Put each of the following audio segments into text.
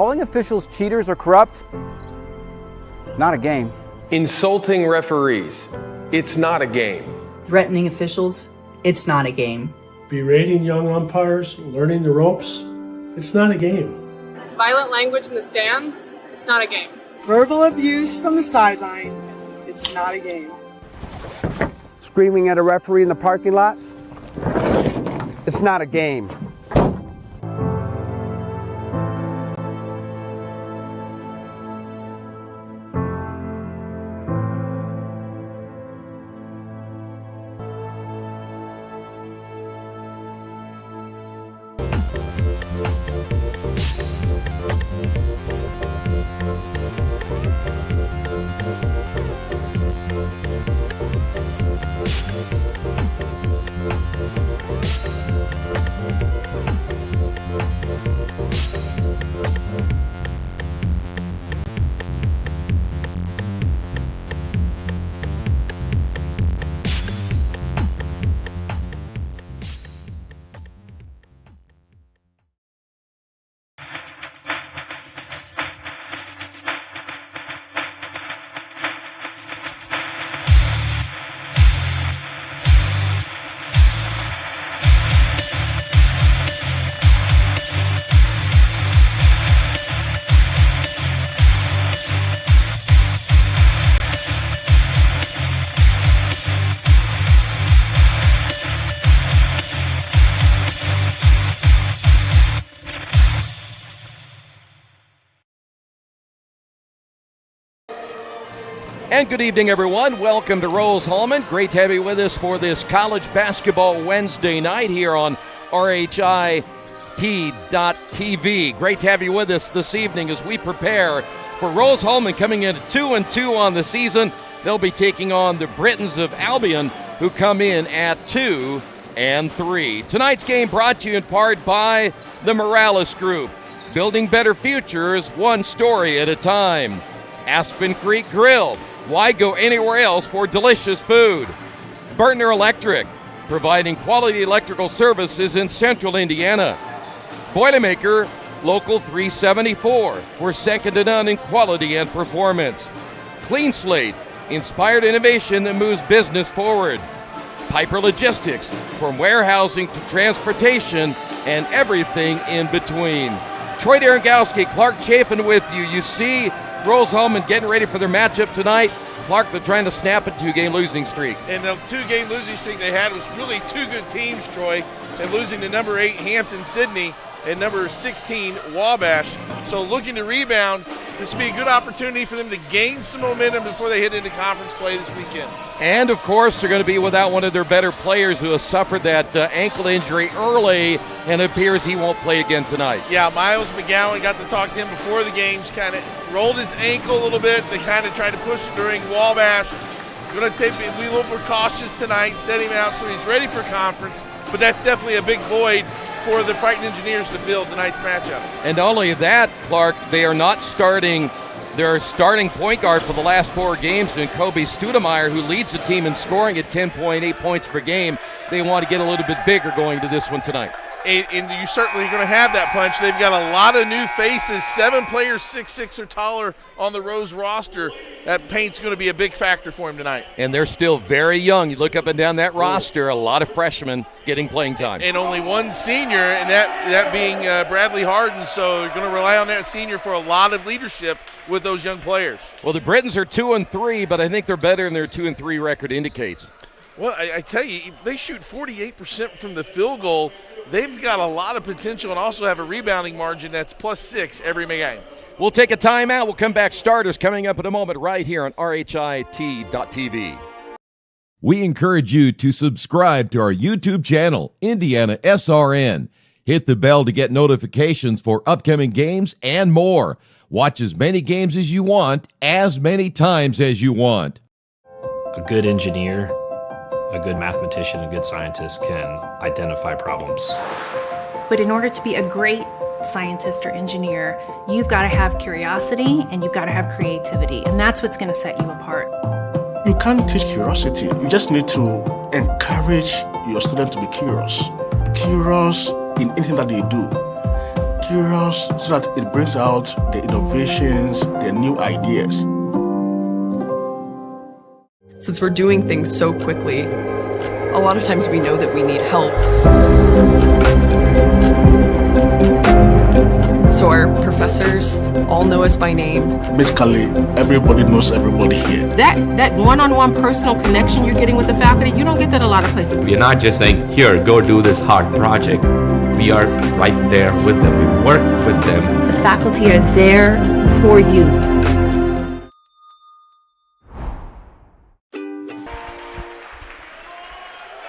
calling officials cheaters or corrupt, it's not a game. Insulting referees, it's not a game. Threatening officials, it's not a game. Berating young umpires, learning the ropes, it's not a game. Violent language in the stands, it's not a game. Verbal abuse from the sideline, it's not a game. Screaming at a referee in the parking lot, it's not a game. And good evening, everyone. Welcome to Rose-Hulman. Great to have you with us for this college basketball Wednesday night here on RHIT.TV. Great to have you with us this evening as we prepare for Rose-Hulman coming in at 2-2 on the season. They'll be taking on the Britons of Albion, who come in at 2-3. Tonight's game brought to you in part by the Morales Group. Building better futures, one story at a time. Aspen Creek Grill. Why go anywhere else for delicious food? Burtner Electric, providing quality electrical services in central Indiana. Boilermaker, Local 374, we're second to none in quality and performance. Clean Slate, inspired innovation that moves business forward. Piper Logistics, from warehousing to transportation and everything in between. Troy Derengowski, Clark Chafin with you. You see Rose-Hulman getting ready for their matchup tonight. Clark, they're trying to snap a two-game losing streak. And the two-game losing streak they had was really two good teams, Troy, and losing to number 8 Hampton-Sydney and number 16 Wabash. So looking to rebound, this will be a good opportunity for them to gain some momentum before they head into conference play this weekend. And, of course, they're going to be without one of their better players who has suffered that ankle injury early, and it appears he won't play again tonight. Yeah, Miles McGowan, got to talk to him before the games, kind of rolled his ankle a little bit. They kind of tried to push it during Wabash. Going to be a little more cautious tonight, set him out so he's ready for conference, but that's definitely a big void for the Frightened Engineers to fill tonight's matchup. And not only that, Clark, they are not starting their starting point guard for the last 4 games in Kobe Studemeyer, who leads the team in scoring at 10.8 points per game. They want to get a little bit bigger going to this one tonight. And you're certainly going to have that punch. They've got a lot of new faces, 7 players 6'6" or taller on the Rose roster. That paint's going to be a big factor for him tonight. And they're still very young. You look up and down that roster, a lot of freshmen getting playing time. And only one senior, and that being Bradley Harden. So you're going to rely on that senior for a lot of leadership with those young players. Well, the Britons are 2-3, but I think they're better than their 2-3 record indicates. Well, I tell you, if they shoot 48% from the field goal, they've got a lot of potential and also have a rebounding margin that's +6 every game. We'll take a timeout. We'll come back. Starters coming up in a moment right here on RHIT.TV. We encourage you to subscribe to our YouTube channel, IndianaSRN. Hit the bell to get notifications for upcoming games and more. Watch as many games as you want, as many times as you want. A good engineer, a good mathematician, a good scientist can identify problems. But in order to be a great scientist or engineer, you've got to have curiosity and you've got to have creativity, and that's what's going to set you apart. You can't teach curiosity. You just need to encourage your students to be curious in anything that they do. curious so that it brings out the innovations, the new ideas. Since we're doing things so quickly, a lot of times we know that we need help. So our professors all know us by name. Basically, everybody knows everybody here. That one-on-one personal connection you're getting with the faculty, you don't get that a lot of places. We are not just saying, here, go do this hard project. We are right there with them. We work with them. The faculty are there for you.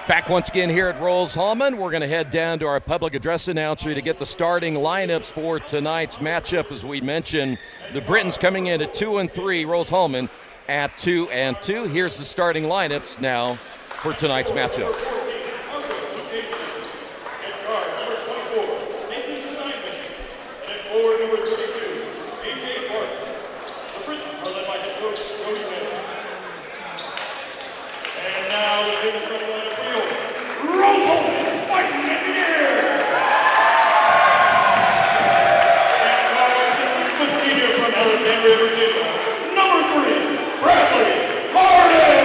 Back once again here at Rose-Hulman. We're going to head down to our public address announcer to get the starting lineups for tonight's matchup. As we mentioned, the Britons coming in at 2-3, Rose-Hulman at 2-2. Here's the starting lineups now for tonight's matchup. Rose-Hulman fighting engineer. And the 6-foot senior from Alexandria, Virginia, number 3, Bradley Harden.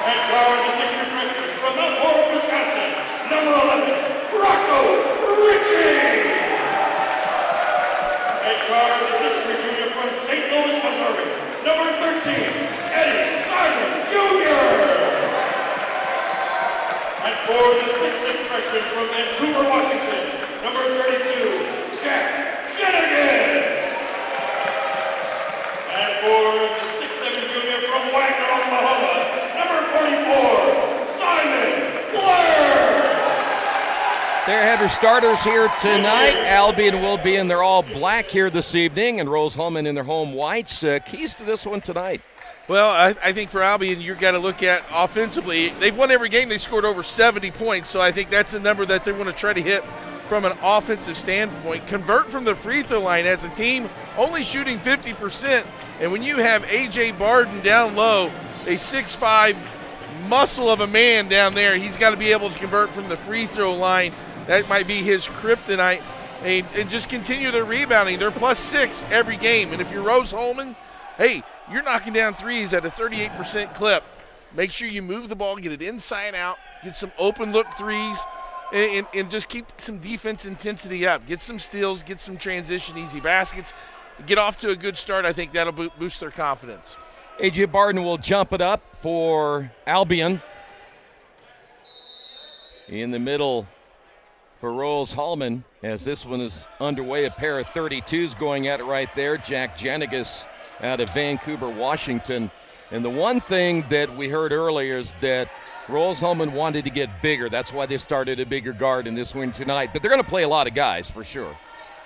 And guard the 6-year freshman from Mount Horeb, Wisconsin, number 11, Rocco Ritchie. And guard the 6-year junior from St. Louis, Missouri, number 13, Eddie Simon Jr. And for the 6'6" freshman from Vancouver, Washington, number 32, Jack Jennings. And for the 6'7" junior from Wagner, Oklahoma, number 44, Simon Blair. There have your starters here tonight. Albion will be in their all black here this evening, and Rose-Hulman in their home whites. Keys to this one tonight. Well, I think for Albion, you've got to look at offensively. They've won every game. They scored over 70 points, so I think that's a number that they want to try to hit from an offensive standpoint. Convert from the free throw line as a team, only shooting 50%. And when you have A.J. Barden down low, a 6'5" muscle of a man down there, he's got to be able to convert from the free throw line. That might be his kryptonite. And just continue their rebounding. They're +6 every game. And if you're Rose-Hulman, hey, you're knocking down threes at a 38% clip. Make sure you move the ball, get it inside out, get some open look threes, and just keep some defense intensity up. Get some steals, get some transition easy baskets. Get off to a good start. I think that'll boost their confidence. A.J. Barden will jump it up for Albion. In the middle for Rose-Hulman, as this one is underway, a pair of 32s going at it right there. Jack Janigas out of Vancouver, Washington. And the one thing that we heard earlier is that Rose-Hulman wanted to get bigger. That's why they started a bigger guard in this win tonight. But they're going to play a lot of guys for sure.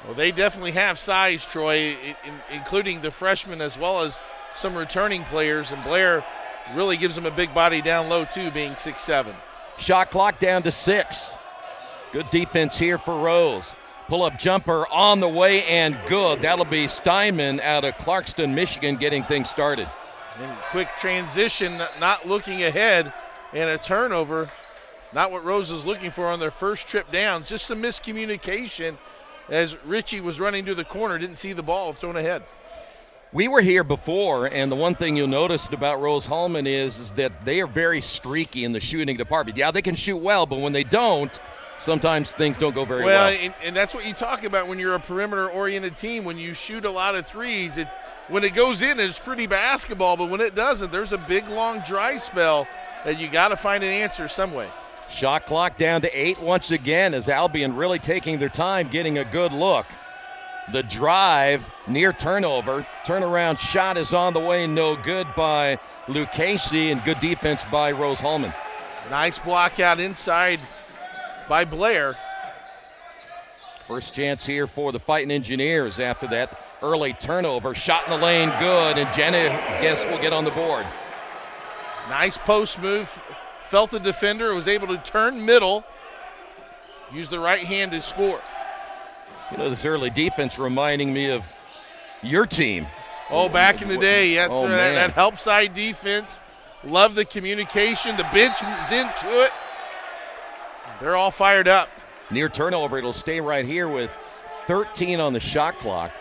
Well, they definitely have size, Troy, including the freshmen as well as some returning players. And Blair really gives them a big body down low, too, being 6'7". Shot clock down to 6. Good defense here for Rose. Pull-up jumper on the way and good. That'll be Steinman out of Clarkston, Michigan, getting things started. And quick transition, not looking ahead, and a turnover. Not what Rose is looking for on their first trip down. Just some miscommunication as Ritchie was running to the corner, didn't see the ball thrown ahead. We were here before, and the one thing you'll notice about Rose-Hulman is that they are very streaky in the shooting department. Yeah, they can shoot well, but when they don't, sometimes things don't go very well. And that's what you talk about when you're a perimeter-oriented team. When you shoot a lot of threes, when it goes in, it's pretty basketball, but when it doesn't, there's a big, long, dry spell that you got to find an answer some way. Shot clock down to 8 once again as Albion really taking their time, getting a good look. The drive, near turnover. Turnaround shot is on the way, no good by Lucchese, and good defense by Rose-Hulman. Nice block out inside by Blair. First chance here for the Fighting Engineers after that early turnover. Shot in the lane, good, and Jenna, guess, will get on the board. Nice post move. Felt the defender, was able to turn middle, use the right hand to score. You know, this early defense reminding me of your team. Oh, back in the day, that help side defense. Love the communication. The bench is into it. They're all fired up. near turnover. It'll stay right here with 13 on the shot clock.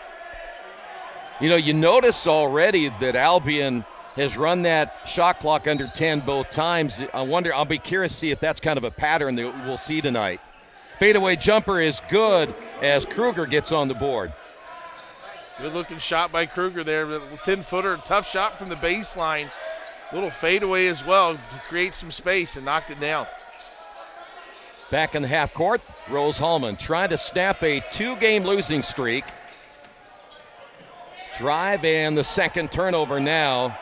You know, you notice already that Albion has run that shot clock under 10 both times. I'll be curious to see if that's kind of a pattern that we'll see tonight. Fadeaway jumper is good as Kruger gets on the board. Good looking shot by Kruger there. 10-footer, tough shot from the baseline. Little fadeaway as well to create some space and knocked it down. Back in the half court, Rose-Hulman trying to snap a 2-game losing streak. Drive and the second turnover now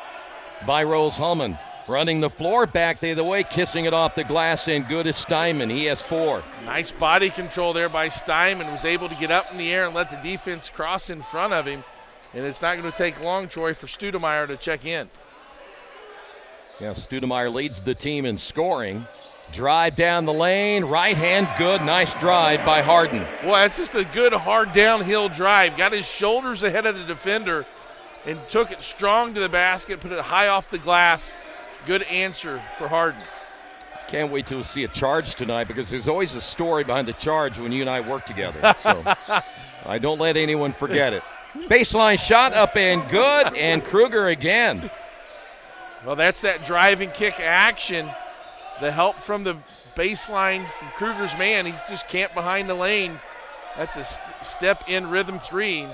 by Rose-Hulman. Running the floor back the other way, kissing it off the glass, and good is Steinman. He has 4. Nice body control there by Steinman. Was able to get up in the air and let the defense cross in front of him. And it's not going to take long, Troy, for Studemeyer to check in. Yeah, Studemeyer leads the team in scoring. Drive down the lane, right hand, good, nice drive by Harden. Boy, that's just a good hard downhill drive. Got his shoulders ahead of the defender and took it strong to the basket, put it high off the glass. Good answer for Harden. Can't wait till we see a charge tonight because there's always a story behind the charge when you and I work together. So I don't let anyone forget it. Baseline shot up and good, and Kruger again. Well, that's that driving kick action. The help from the baseline from Kruger's man. He's just camped behind the lane. That's a step in rhythm 3.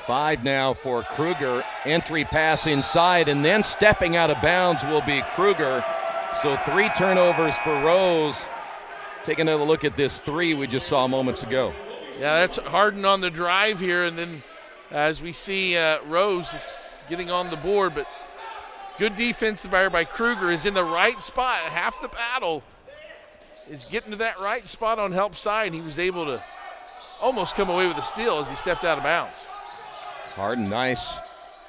5 now for Kruger. Entry pass inside, and then stepping out of bounds will be Kruger. So 3 turnovers for Rose. Take another look at this 3 we just saw moments ago. Yeah, that's Harden on the drive here, and then as we see Rose getting on the board, but good defense by Kruger is in the right spot. Half the battle is getting to that right spot on help side. He was able to almost come away with a steal as he stepped out of bounds. Harden, nice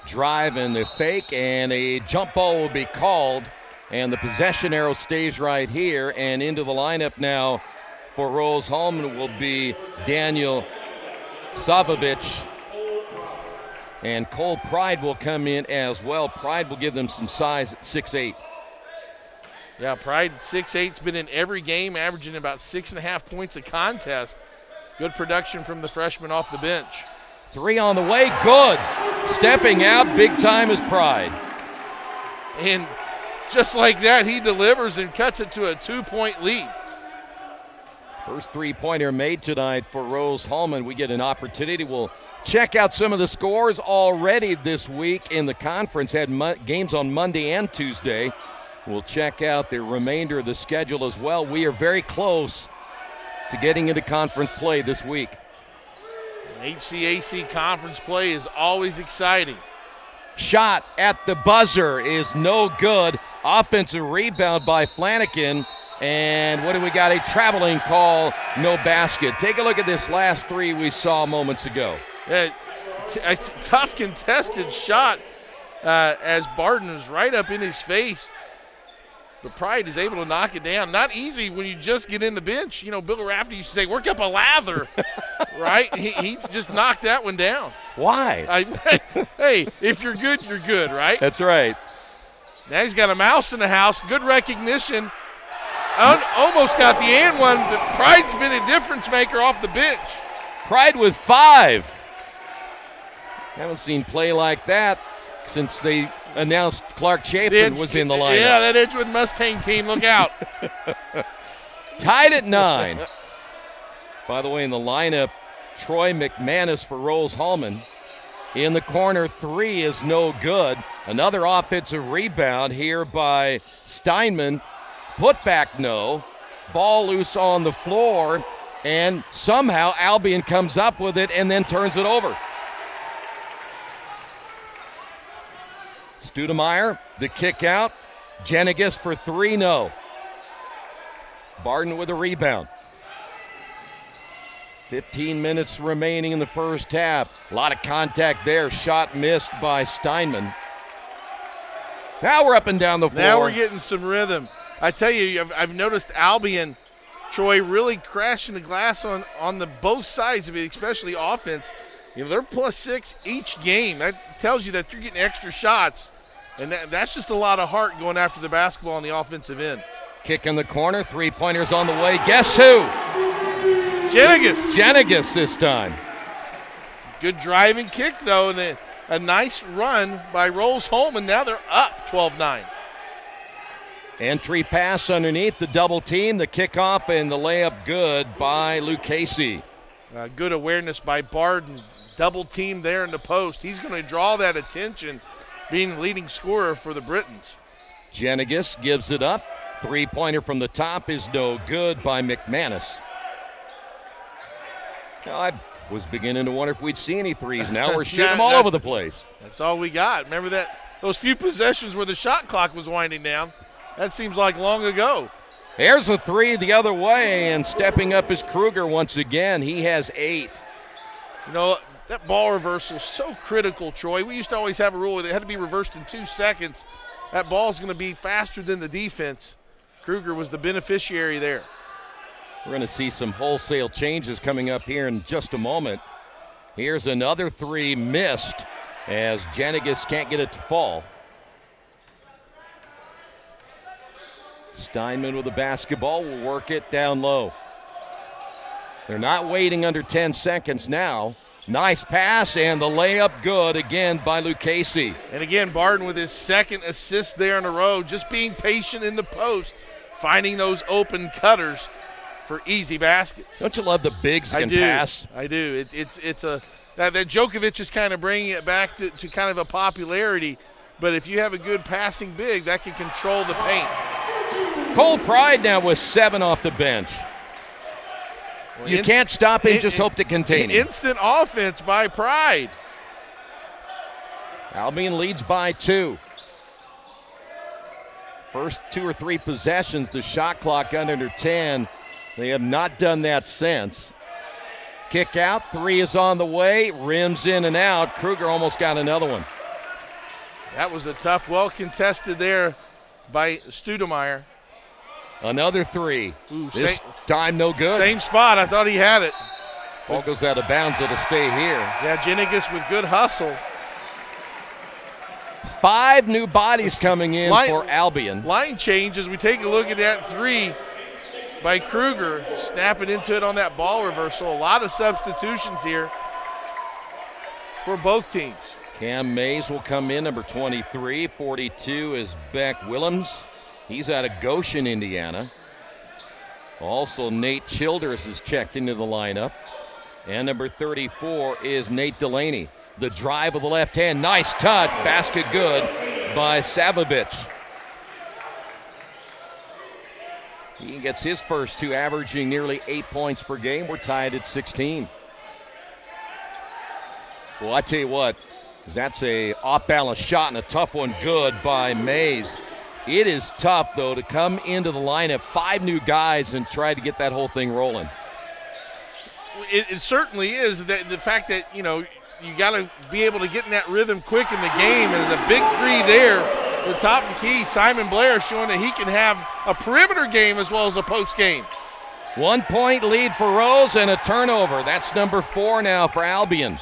drive and the fake, and a jump ball will be called, and the possession arrow stays right here, and into the lineup now for Rose-Hulman will be Daniel Savovich, and Cole Pride will come in as well. Pride will give them some size at 6'8". Yeah, Pride 6'8's been in every game, averaging about 6.5 points a contest. Good production from the freshman off the bench. 3 on the way, good. Stepping out, big time is Pride. And just like that, he delivers and cuts it to a 2-point lead. First 3-pointer made tonight for Rose-Hulman. We get an opportunity. We'll check out some of the scores already this week in the conference. Had games on Monday and Tuesday. We'll check out the remainder of the schedule as well. We are very close to getting into conference play this week. HCAC conference play is always exciting. Shot at the buzzer is no good. Offensive rebound by Flanagan. And what do we got? A traveling call, no basket. Take a look at this last 3 we saw moments ago. A tough contested shot as Barton was right up in his face. But Pride is able to knock it down. Not easy when you just get in the bench. You know, Bill Rafferty used to say, work up a lather, right? He just knocked that one down. Why? Hey, if you're good, right? That's right. Now he's got a mouse in the house. Good recognition. Almost got the and one, but Pride's been a difference maker off the bench. Pride with 5. Haven't seen play like that since they announced Clark Chapin was in the lineup. Yeah, that Edgewood Mustang team, look out. Tied at 9. By the way, in the lineup, Troy McManus for Rose-Hulman. In the corner, 3 is no good. Another offensive rebound here by Steinman. Put back, no. Ball loose on the floor, and somehow Albion comes up with it and then turns it over. Studemeyer, the kick out. Jenigas for 3, no. Barton with a rebound. 15 minutes remaining in the first half. A lot of contact there. Shot missed by Steinman. Now we're up and down the floor. Now we're getting some rhythm. I tell you, I've noticed Albion, Troy, really crashing the glass on the both sides of it, especially offense. You know, they're +6 each game. That tells you that you're getting extra shots, and that's just a lot of heart going after the basketball on the offensive end. Kick in the corner, three-pointers on the way. Guess who? Jenigas this time. Good driving kick, though, and a nice run by Rose-Hulman. Now they're up 12-9. Entry pass underneath the double team, the kickoff, and the layup good by Lucchese. Good awareness by Barden. Double team there in the post. He's going to draw that attention, being the leading scorer for the Britons. Jenigas gives it up. Three-pointer from the top is no good by McManus. I was beginning to wonder if we'd see any threes. Now we're shooting them all over the place. That's all we got. Remember those few possessions where the shot clock was winding down? That seems like long ago. There's a three the other way, and stepping up is Kruger once again. He has 8. You know, that ball reversal is so critical, Troy. We used to always have a rule. It had to be reversed in 2 seconds. That ball's going to be faster than the defense. Kruger was the beneficiary there. We're going to see some wholesale changes coming up here in just a moment. Here's another three missed as Jenigas can't get it to fall. Steinman with the basketball will work it down low. They're not waiting under 10 seconds now. Nice pass and the layup good again by Lucchese. And again, Barden with his second assist there in a row, just being patient in the post, finding those open cutters for easy baskets. Don't you love the bigs can pass? I do. That Djokovic is kind of bringing it back to kind of a popularity, but if you have a good passing big, that can control the paint. Cole Pride now with 7 off the bench. You can't stop him, just hope to contain him. Instant offense by Pride. Albion leads by 2. First 2 or 3 possessions, the shot clock under 10. They have not done that since. Kick out, 3 is on the way, rims in and out. Kruger almost got another one. That was a tough, well contested there by Studemeyer. Another 3. This time no good. Same spot. I thought he had it. Ball goes out of bounds. It'll stay here. Yeah, Jenigas with good hustle. 5 new bodies coming in for Albion. Line change as we take a look at that 3 by Kruger. Snapping into it on that ball reversal. A lot of substitutions here for both teams. Cam Mays will come in, number 23. 42 is Beck Willems. He's out of Goshen, Indiana. Also, Nate Childers is checked into the lineup. And number 34 is Nate Delaney. The drive of the left hand, nice touch, basket good by Savovich. He gets his first 2, averaging nearly 8 points per game. We're tied at 16. Well, I tell you what, that's a off-balance shot and a tough one good by Mays. It is tough, though, to come into the lineup, 5 new guys, and try to get that whole thing rolling. It certainly is. The fact that, you got to be able to get in that rhythm quick in the game, and the big 3 there, the top of the key, Simon Blair showing that he can have a perimeter game as well as a post game. 1 point lead for Rose and a turnover. That's number 4 now for Albion.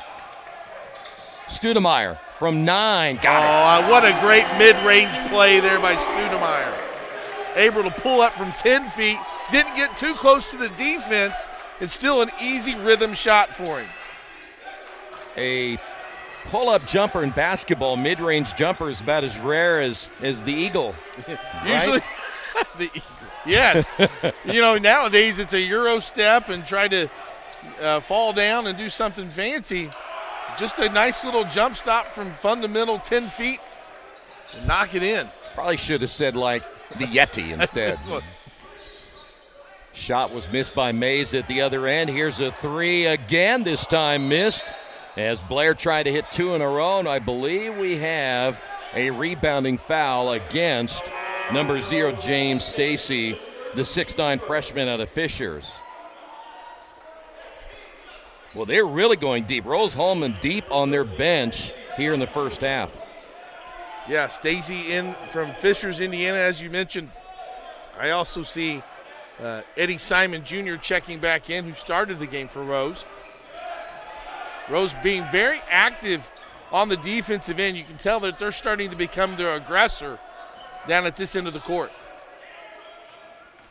Studemeyer from 9. Got it. What a great mid-range play there by Studemeyer. Able to pull up from 10 feet. Didn't get too close to the defense. It's still an easy rhythm shot for him. A pull-up jumper in basketball, mid-range jumper, is about as rare as the Eagle. Usually, the Eagle. Yes. Nowadays it's a Euro step and try to fall down and do something fancy. Just a nice little jump stop from fundamental 10 feet and knock it in. Probably should have said like the Yeti instead. Shot was missed by Mays at the other end. Here's a 3 again, this time missed. As Blair tried to hit 2 in a row, and I believe we have a rebounding foul against number 0, James Stacy, the 6'9" freshman out of Fishers. Well, they're really going deep. Rose-Hulman deep on their bench here in the first half. Yeah, Stacy in from Fishers, Indiana, as you mentioned. I also see Eddie Simon Jr. checking back in, who started the game for Rose. Rose being very active on the defensive end. You can tell that they're starting to become their aggressor down at this end of the court.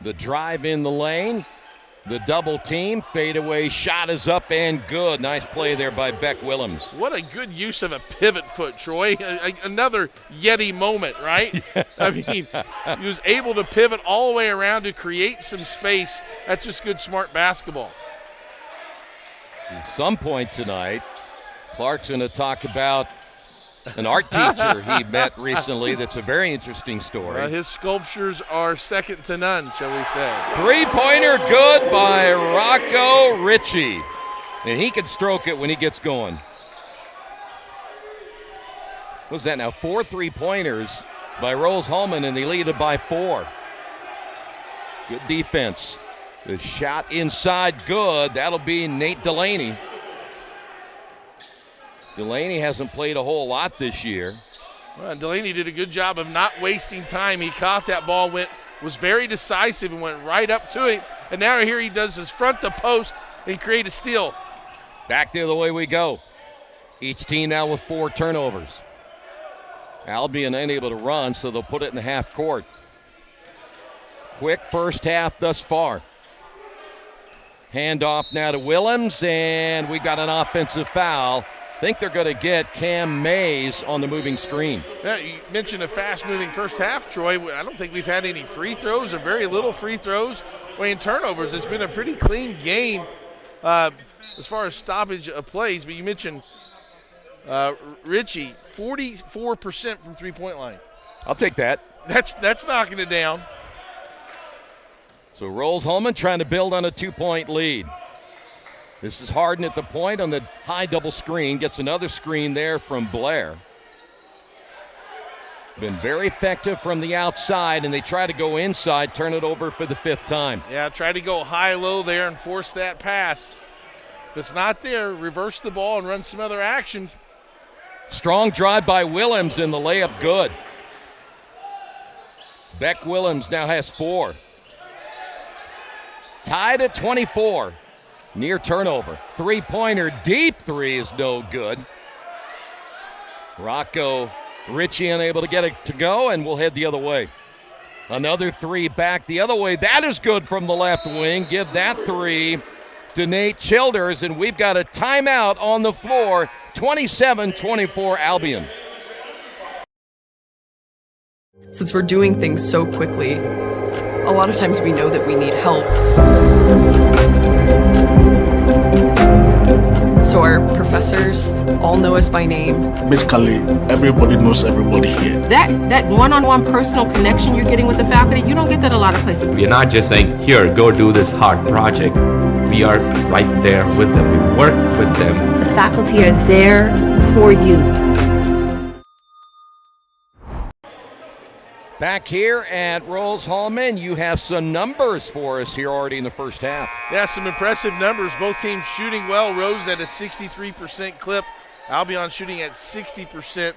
The drive in the lane. The double team. Fadeaway shot is up and good. Nice play there by Beck Willems. What a good use of a pivot foot, Troy. Another Yeti moment, right? I mean, he was able to pivot all the way around to create some space. That's just good, smart basketball. At some point tonight, Clark's going to talk about an art teacher he met recently that's a very interesting story. His sculptures are second to none, shall we say. Three-pointer good by Rocco Ritchie. And he can stroke it when he gets going. What's that now? 4 3-pointers by Rose-Hulman, and they lead it by 4. Good defense. The shot inside good. That'll be Nate Delaney. Delaney hasn't played a whole lot this year. Well, Delaney did a good job of not wasting time. He caught that ball, was very decisive and went right up to him. And now here he does his front to post and create a steal. Back the other way we go. Each team now with 4 turnovers. Albion unable to run, so they'll put it in the half court. Quick first half thus far. Handoff now to Willems, and we got an offensive foul. Think they're going to get Cam Mays on the moving screen. Yeah, you mentioned a fast-moving first half, Troy. I don't think we've had any free throws or very little free throws. In turnovers, it's been a pretty clean game as far as stoppage of plays. But you mentioned Ritchie, 44% from three-point line. I'll take that. That's knocking it down. So Rose-Hulman trying to build on a 2-point lead. This is Harden at the point on the high double screen. Gets another screen there from Blair. Been very effective from the outside, and they try to go inside, turn it over for the 5th time. Yeah, try to go high-low there and force that pass. If it's not there, reverse the ball and run some other action. Strong drive by Willems, and the layup good. Beck Willems now has 4. Tied at 24. Near turnover. 3-pointer, deep 3 is no good. Rocco Ritchie unable to get it to go, and we'll head the other way. Another 3 back the other way. That is good from the left wing. Give that 3 to Nate Childers, and we've got a timeout on the floor. 27-24 Albion. Since we're doing things so quickly, a lot of times we know that we need help. So our professors all know us by name. Basically, everybody knows everybody here. That one-on-one personal connection you're getting with the faculty, you don't get that a lot of places. We are not just saying, here, go do this hard project. We are right there with them. We work with them. The faculty are there for you. Back here at Rose-Hulman, you have some numbers for us here already in the first half. Yeah, some impressive numbers. Both teams shooting well. Rose at a 63% clip. Albion shooting at 60%.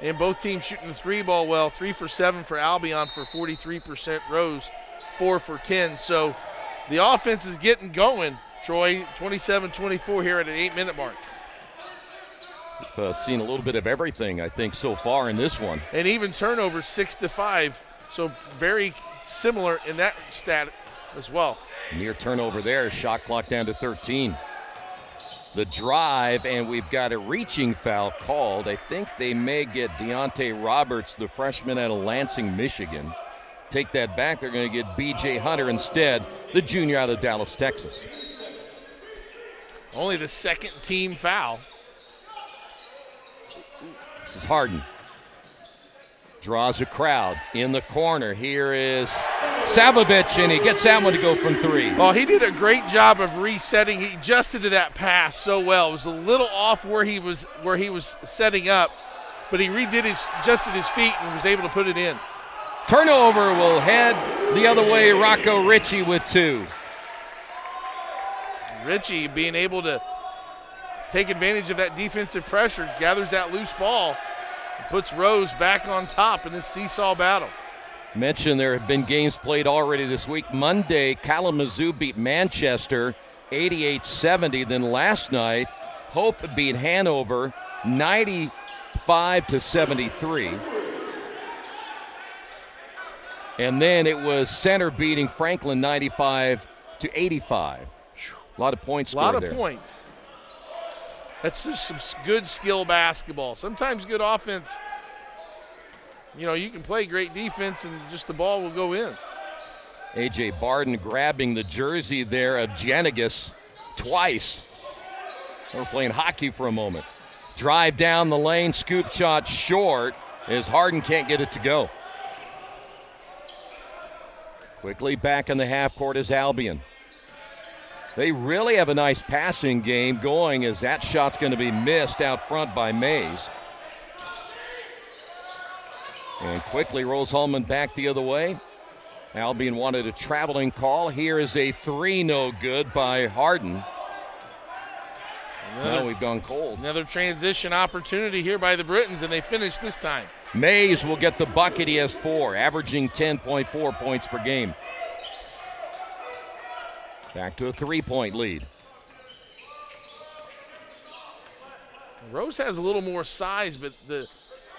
And both teams shooting the 3-ball well. 3 for 7 for Albion for 43%. Rose 4 for 10. So the offense is getting going. Troy, 27-24 here at an 8-minute mark. Seen a little bit of everything, I think, so far in this one. And even turnovers 6-5, so very similar in that stat as well. Near turnover there, shot clock down to 13. The drive, and we've got a reaching foul called. I think they may get Deontay Roberts, the freshman out of Lansing, Michigan. Take that back, they're going to get B.J. Hunter instead, the junior out of Dallas, Texas. Only the second team foul. This is Harden. Draws a crowd in the corner. Here is Savovich, and he gets that one to go from 3. Well, he did a great job of resetting. He adjusted to that pass so well. It was a little off where he was setting up, but he adjusted his feet and was able to put it in. Turnover will head the other way. Rocco Ritchie with 2. Ritchie being able to take advantage of that defensive pressure, gathers that loose ball, puts Rose back on top in this seesaw battle. Mentioned there have been games played already this week. Monday, Kalamazoo beat Manchester 88-70. Then last night, Hope beat Hanover 95-73. And then it was center beating Franklin 95-85. A lot of points scored there. A lot of points. That's just some good skill basketball. Sometimes good offense, you can play great defense and just the ball will go in. A.J. Barden grabbing the jersey there of Janagas twice. We're playing hockey for a moment. Drive down the lane, scoop shot short as Harden can't get it to go. Quickly back in the half court is Albion. They really have a nice passing game going as that shot's going to be missed out front by Mays. And quickly Rose-Hulman back the other way. Albion wanted a traveling call. Here is a three, no good by Harden. Now we've gone cold. Another transition opportunity here by the Britons, and they finish this time. Mays will get the bucket. He has 4, averaging 10.4 points per game. Back to a 3-point lead. Rose has a little more size, but the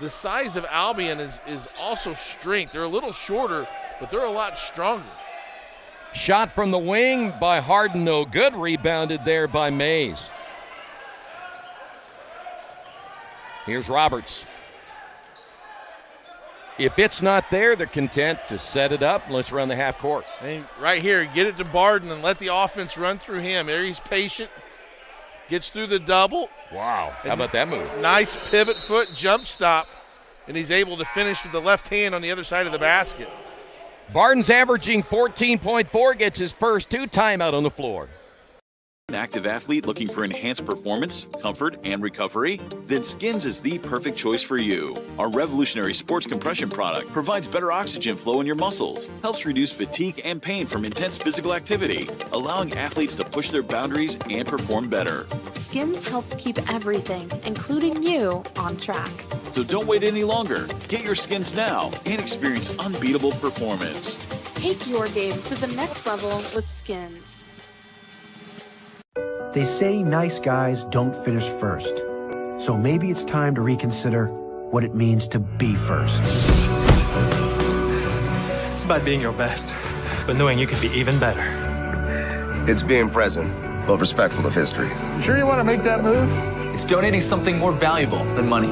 size of Albion is also strength. They're a little shorter, but they're a lot stronger. Shot from the wing by Harden, no good. Rebounded there by Mays. Here's Roberts. If it's not there, they're content to set it up. Let's run the half court. And right here, get it to Barden and let the offense run through him. There he's patient. Gets through the double. Wow, how about that move? Nice pivot foot jump stop, and he's able to finish with the left hand on the other side of the basket. Barden's averaging 14.4, gets his first 2 timeout on the floor. An active athlete looking for enhanced performance, comfort, and recovery? Then Skins is the perfect choice for you. Our revolutionary sports compression product provides better oxygen flow in your muscles, helps reduce fatigue and pain from intense physical activity, allowing athletes to push their boundaries and perform better. Skins helps keep everything, including you, on track. So don't wait any longer. Get your Skins now and experience unbeatable performance. Take your game to the next level with Skins. They say nice guys don't finish first. So maybe it's time to reconsider what it means to be first. It's about being your best, but knowing you can be even better. It's being present, but respectful of history. You sure you want to make that move? It's donating something more valuable than money.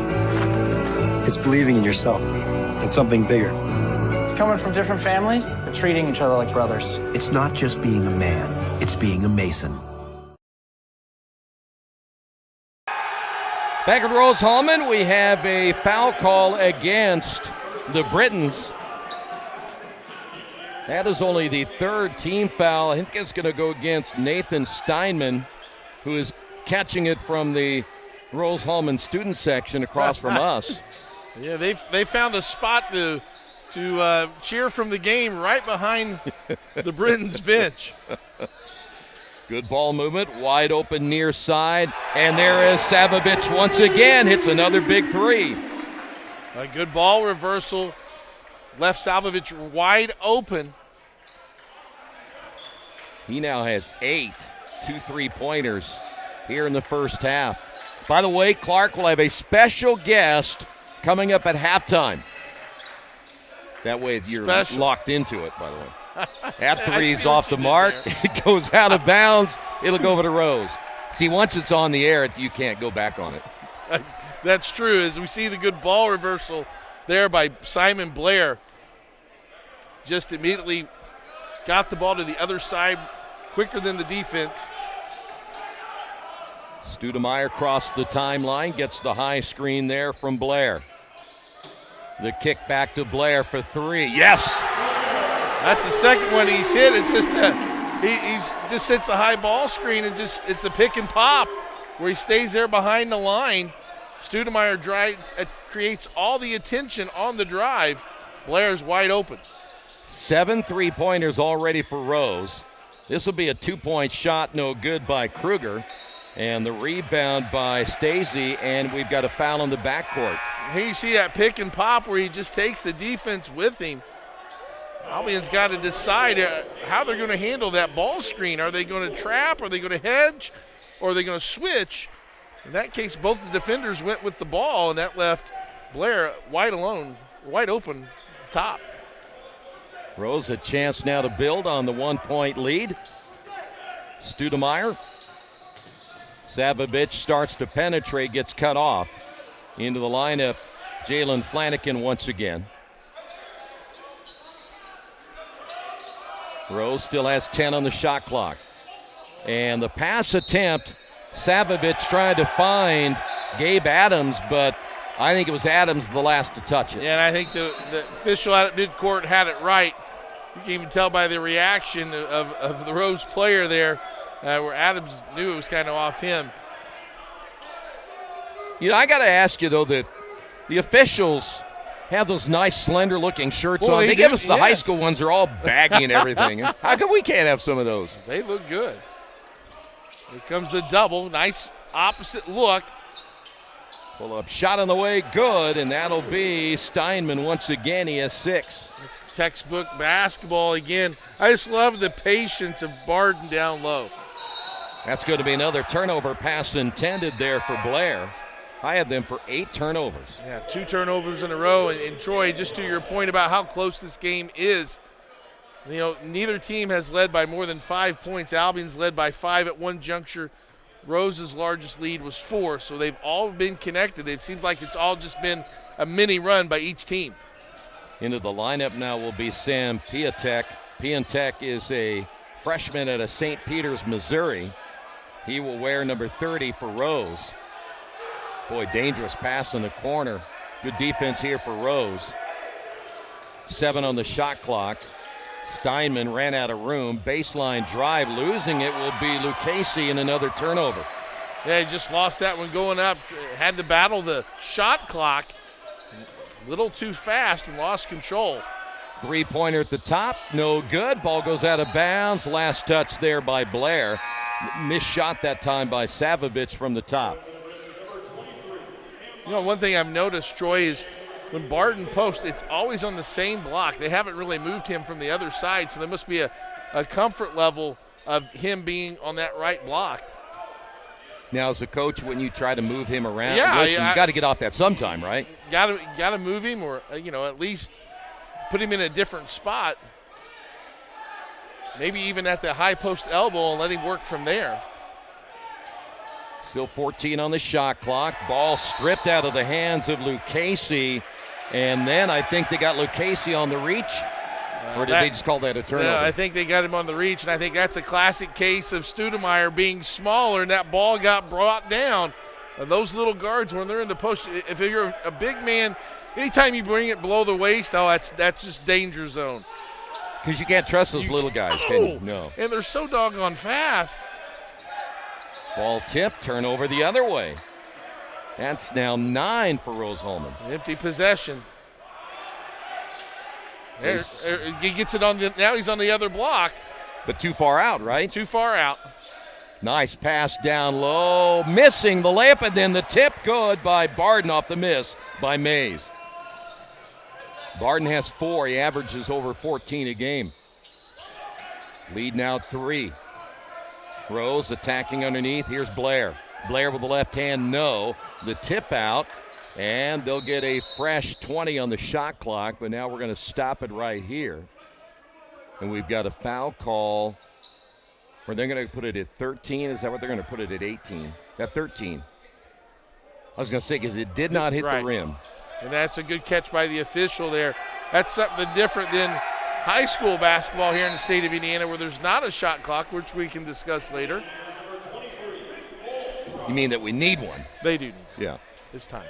It's believing in yourself and something bigger. It's coming from different families, but treating each other like brothers. It's not just being a man, it's being a Mason. Back at Rose-Hulman, we have a foul call against the Britons. That is only the 3rd team foul. I think it's going to go against Nathan Steinman, who is catching it from the Rose-Hulman student section across from us. Yeah, they found a spot to cheer from the game right behind the Britons bench. Good ball movement, wide open near side, and there is Savovich once again, hits another big 3. A good ball reversal, left Savovich wide open. He now has 8 2 3-pointers here in the first half. By the way, Clark will have a special guest coming up at halftime. That way you're locked into it, by the way. That 3's off the mark. It goes out of bounds. It'll go over to Rose. See, once it's on the air, you can't go back on it. That's true. As we see the good ball reversal there by Simon Blair. Just immediately got the ball to the other side quicker than the defense. Studemeyer crossed the timeline, gets the high screen there from Blair. The kick back to Blair for 3. Yes! That's the second one he's hit. It's just he just sits the high ball screen and it's a pick and pop where he stays there behind the line. Studemeyer creates all the attention on the drive. Blair's wide open. 7 3-pointers already for Rose. This will be a 2-point shot, no good by Kruger. And the rebound by Stacey, and we've got a foul in the backcourt. Here you see that pick and pop where he just takes the defense with him. Albion's got to decide how they're going to handle that ball screen. Are they going to trap? Are they going to hedge? Or are they going to switch? In that case, both the defenders went with the ball, and that left Blair wide open top. Rose a chance now to build on the 1-point lead. Studemeyer. Savovich starts to penetrate, gets cut off. Into the lineup, Jalen Flanagan once again. Rose still has 10 on the shot clock. And the pass attempt, Savovich trying to find Gabe Adams, but I think it was Adams the last to touch it. Yeah, and I think the official out at midcourt had it right. You can even tell by the reaction of the Rose player there, where Adams knew it was kind of off him. You know, I got to ask you, though, that the officials have those nice, slender-looking shirts on. They give us the high school ones. They're all baggy and everything. How come we can't have some of those? They look good. Here comes the double. Nice opposite look. Pull-up shot on the way, good, and that'll be Steinman once again. He has 6. It's textbook basketball again. I just love the patience of Barden down low. That's going to be another turnover pass intended there for Blair. I had them for 8 turnovers. Yeah, 2 turnovers in a row. And Troy, just to your point about how close this game is, you know, neither team has led by more than 5 points. Albion's led by 5 at one juncture. Rose's largest lead was 4, so they've all been connected. It seems like it's all just been a mini run by each team. Into the lineup now will be Sam Piatek. Piatek is a freshman out of St. Peters, Missouri. He will wear number 30 for Rose. Boy, dangerous pass in the corner. Good defense here for Rose. 7 on the shot clock. Steinman ran out of room. Baseline drive. Losing it will be Lucchese in another turnover. Yeah, he just lost that one going up. Had to battle the shot clock. A little too fast and lost control. 3-pointer at the top. No good. Ball goes out of bounds. Last touch there by Blair. Missed shot that time by Savovich from the top. You know, one thing I've noticed, Troy, is when Barden posts, it's always on the same block. They haven't really moved him from the other side, so there must be a comfort level of him being on that right block. Now, as a coach, when you try to move him around, you got to get off that sometime, right? Got to move him, or at least put him in a different spot. Maybe even at the high post elbow and let him work from there. Still 14 on the shot clock. Ball stripped out of the hands of Lucchese. And then I think they got Lucchese on the reach. Or did they just call that a turnover? No, I think they got him on the reach, and I think that's a classic case of Studemeyer being smaller, and that ball got brought down. And those little guards, when they're in the post, if you're a big man, anytime you bring it below the waist, that's just danger zone. Because you can't trust those little guys, can you? No. And they're so doggone fast. Ball tip, turnover the other way. That's now 9 for Rose-Hulman. Empty possession. He gets it on now he's on the other block. But too far out, right? Too far out. Nice pass down low, missing the layup, and then the tip, good by Barden off the miss by Mays. Barden has 4. He averages over 14 a game. Lead now 3. Rose attacking underneath. Here's Blair. Blair with the left hand, no. The tip out, and they'll get a fresh 20 on the shot clock, but now we're going to stop it right here. And we've got a foul call, or they're going to put it at 13. Is that what they're going to put it at 18? At 13. I was going to say, because it did not hit the rim. And that's a good catch by the official there. That's something different than high school basketball here in the state of Indiana, where there's not a shot clock, which we can discuss later. You mean that we need one? They do. Yeah. This time.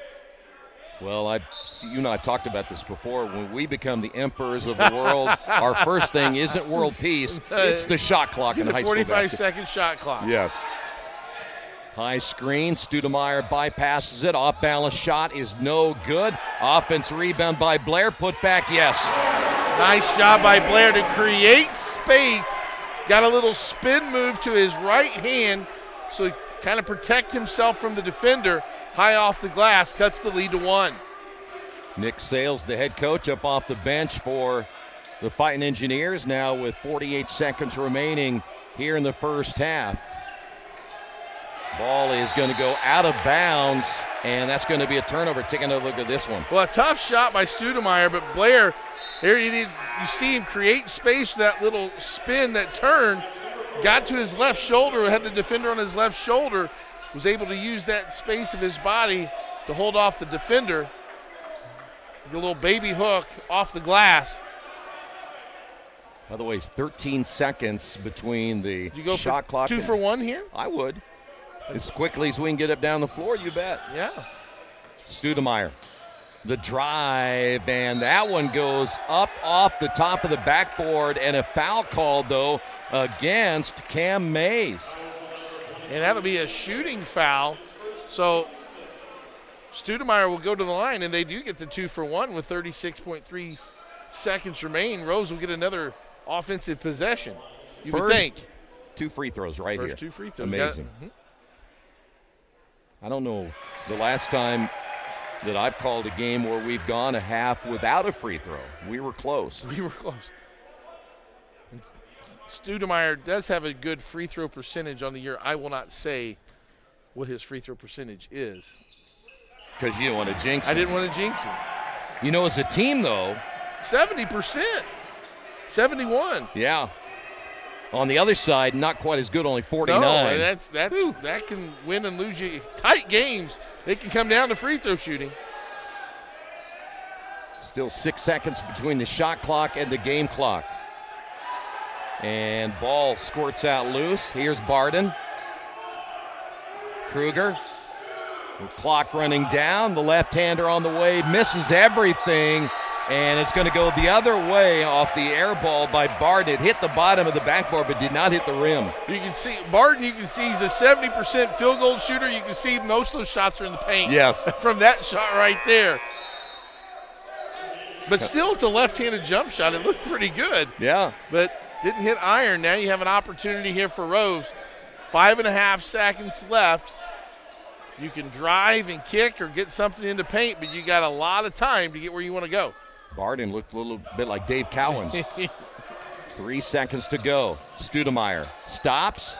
Well, you and I talked about this before. When we become the emperors of the world, our first thing isn't world peace. It's the shot clock in high school basketball. 45-second shot clock. Yes. High screen. Studemeyer bypasses it. Off-balance shot is no good. Offense rebound by Blair. Put back, yes. Nice job by Blair to create space. Got a little spin move to his right hand, so he kind of protect himself from the defender. High off the glass, cuts the lead to 1. Nick Sales, the head coach, up off the bench for the Fighting Engineers now with 48 seconds remaining here in the first half. Ball is going to go out of bounds And that's going to be a turnover. Take another look at this one. Well, a tough shot by Studemeyer, but Blair, here you see him create space, that little spin, that turn, got to his left shoulder, had the defender on his left shoulder, was able to use that space of his body to hold off the defender. The little baby hook off the glass. By the way, it's 13 seconds between the you go shot clock. 2 for 1 here? I would. As quickly as we can get it down the floor, you bet. Yeah. Studemeyer, the drive, and that one goes up off the top of the backboard, and a foul called, though, against Cam Mays. And that'll be a shooting foul. So Studemeyer will go to the line, and they do get the 2 for 1 with 36.3 seconds remain. Rose will get another offensive possession, you would think. 2 free throws right here. First 2 free throws. Amazing. I don't know the last time that I've called a game where we've gone a half without a free throw. We were close. We were close. Studemeyer does have a good free throw percentage on the year. I will not say what his free throw percentage is. Because you didn't want to jinx him. I didn't want to jinx him. You know, as a team, though. 70%. 71. Yeah. On the other side, not quite as good, only 49. No, that can win and lose you. Tight games, they can come down to free throw shooting. Still 6 seconds between the shot clock and the game clock. And ball squirts out loose. Here's Barden. Kruger. The clock running down. The left-hander on the way. Misses everything. And it's going to go the other way off the air ball by Barden. It hit the bottom of the backboard but did not hit the rim. You can see Barden, he's a 70% field goal shooter. You can see most of those shots are in the paint. Yes. From that shot right there. But still, it's a left-handed jump shot. It looked pretty good. Yeah. But didn't hit iron. Now you have an opportunity here for Rose. 5.5 seconds left. You can drive and kick or get something into paint, but you got a lot of time to get where you want to go. Barden looked a little bit like Dave Cowens. 3 seconds to go. Studemeyer stops,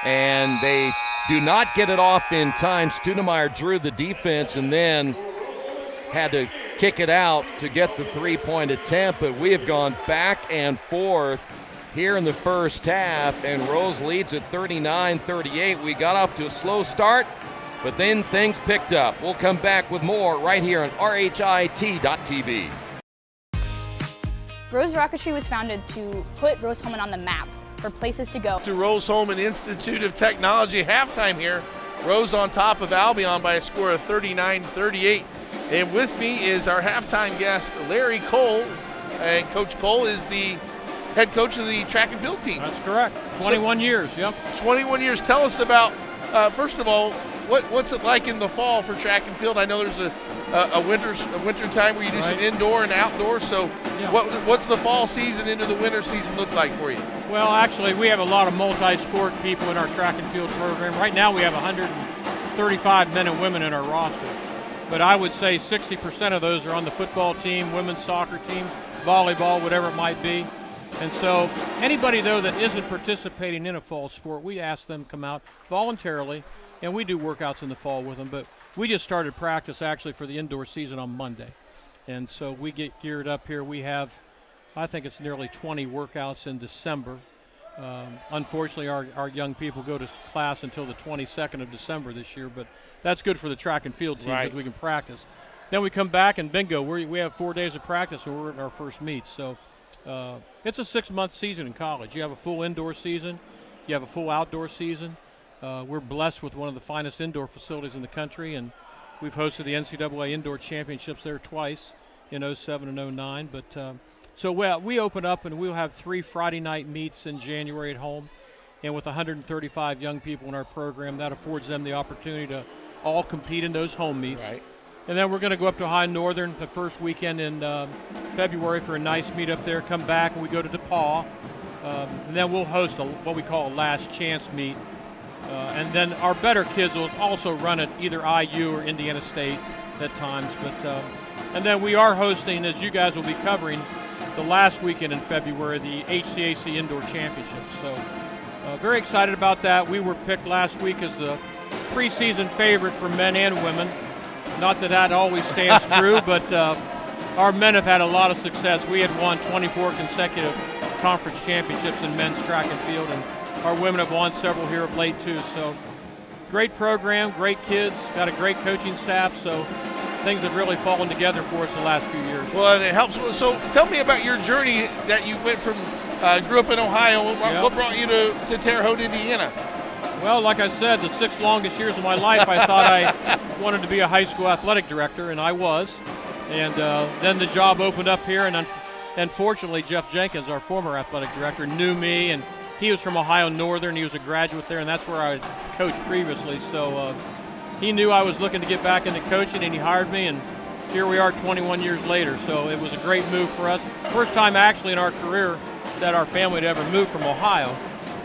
and they do not get it off in time. Studemeyer drew the defense and then had to kick it out to get the three-point attempt, but we have gone back and forth here in the first half, and Rose leads at 39-38. We got off to a slow start, but then things picked up. We'll come back with more right here on RHIT.TV. Rose Rocketry was founded to put Rose-Hulman on the map for places to go. To Rose-Hulman Institute of Technology halftime here. Rose on top of Albion by a score of 39-38. And with me is our halftime guest, Larry Cole. And Coach Cole is the head coach of the track and field team. That's correct. 21 years, yep. 21 years. Tell us about, first of all, what's it like in the fall for track and field? I know there's a winter time where you do some indoor and outdoor. So what's the fall season into the winter season look like for you? Well, actually, we have a lot of multi-sport people in our track and field program. Right now we have 135 men and women in our roster. But I would say 60% of those are on the football team, women's soccer team, volleyball, whatever it might be. And so anybody, though, that isn't participating in a fall sport, we ask them to come out voluntarily, and we do workouts in the fall with them. But we just started practice, actually, for the indoor season on Monday. And so we get geared up here. We have, I think it's nearly 20 workouts in December. Unfortunately, our young people go to class until the 22nd of December this year, but that's good for the track and field team because we can practice. Then we come back and bingo, we have 4 days of practice and we're at our first meet. So it's a 6-month season in college. You have a full indoor season. You have a full outdoor season. We're blessed with one of the finest indoor facilities in the country, and we've hosted the NCAA Indoor Championships there twice in 07 and 09. But so we open up and we'll have 3 Friday night meets in January at home. And with 135 young people in our program, that affords them the opportunity to all compete in those home meets. Right. And then we're going to go up to High Northern the first weekend in February for a nice meet up there. Come back and we go to DePaul. And then we'll host what we call a last chance meet. And then our better kids will also run at either IU or Indiana State at times. But and then we are hosting, as you guys will be covering, the last weekend in February, the HCAC Indoor Championships. So very excited about that. We were picked last week as the preseason favorite for men and women. Not that always stands true, but our men have had a lot of success. We had won 24 consecutive conference championships in men's track and field, and our women have won several here of late too. So great program, great kids, got a great coaching staff, so things have really fallen together for us the last few years. Well, and it helps. So tell me about your journey that you went from, grew up in Ohio. What brought you to Terre Haute, Indiana? Well, like I said, the 6 longest years of my life, I thought I wanted to be a high school athletic director, and I was. And then the job opened up here, and fortunately, Jeff Jenkins, our former athletic director, knew me, and he was from Ohio Northern. He was a graduate there, and that's where I had coached previously. So he knew I was looking to get back into coaching, and he hired me, and here we are 21 years later. So it was a great move for us. First time actually in our career that our family had ever moved from Ohio.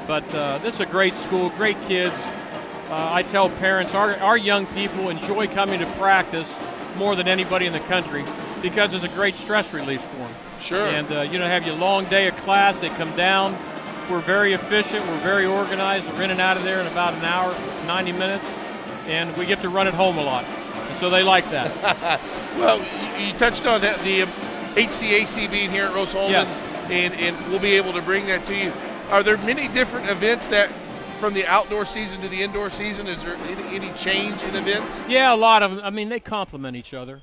But this is a great school, great kids. I tell parents, our young people enjoy coming to practice more than anybody in the country because it's a great stress relief for them. Sure. And have your long day of class, they come down. We're very efficient, we're very organized. We're in and out of there in about an hour, 90 minutes, and we get to run at home a lot. And so they like that. Well, you touched on that, the HCAC being here at Rose-Hulman, yes. and we'll be able to bring that to you. Are there many different events that, from the outdoor season to the indoor season, is there any change in events? Yeah, a lot of them. I mean, they complement each other.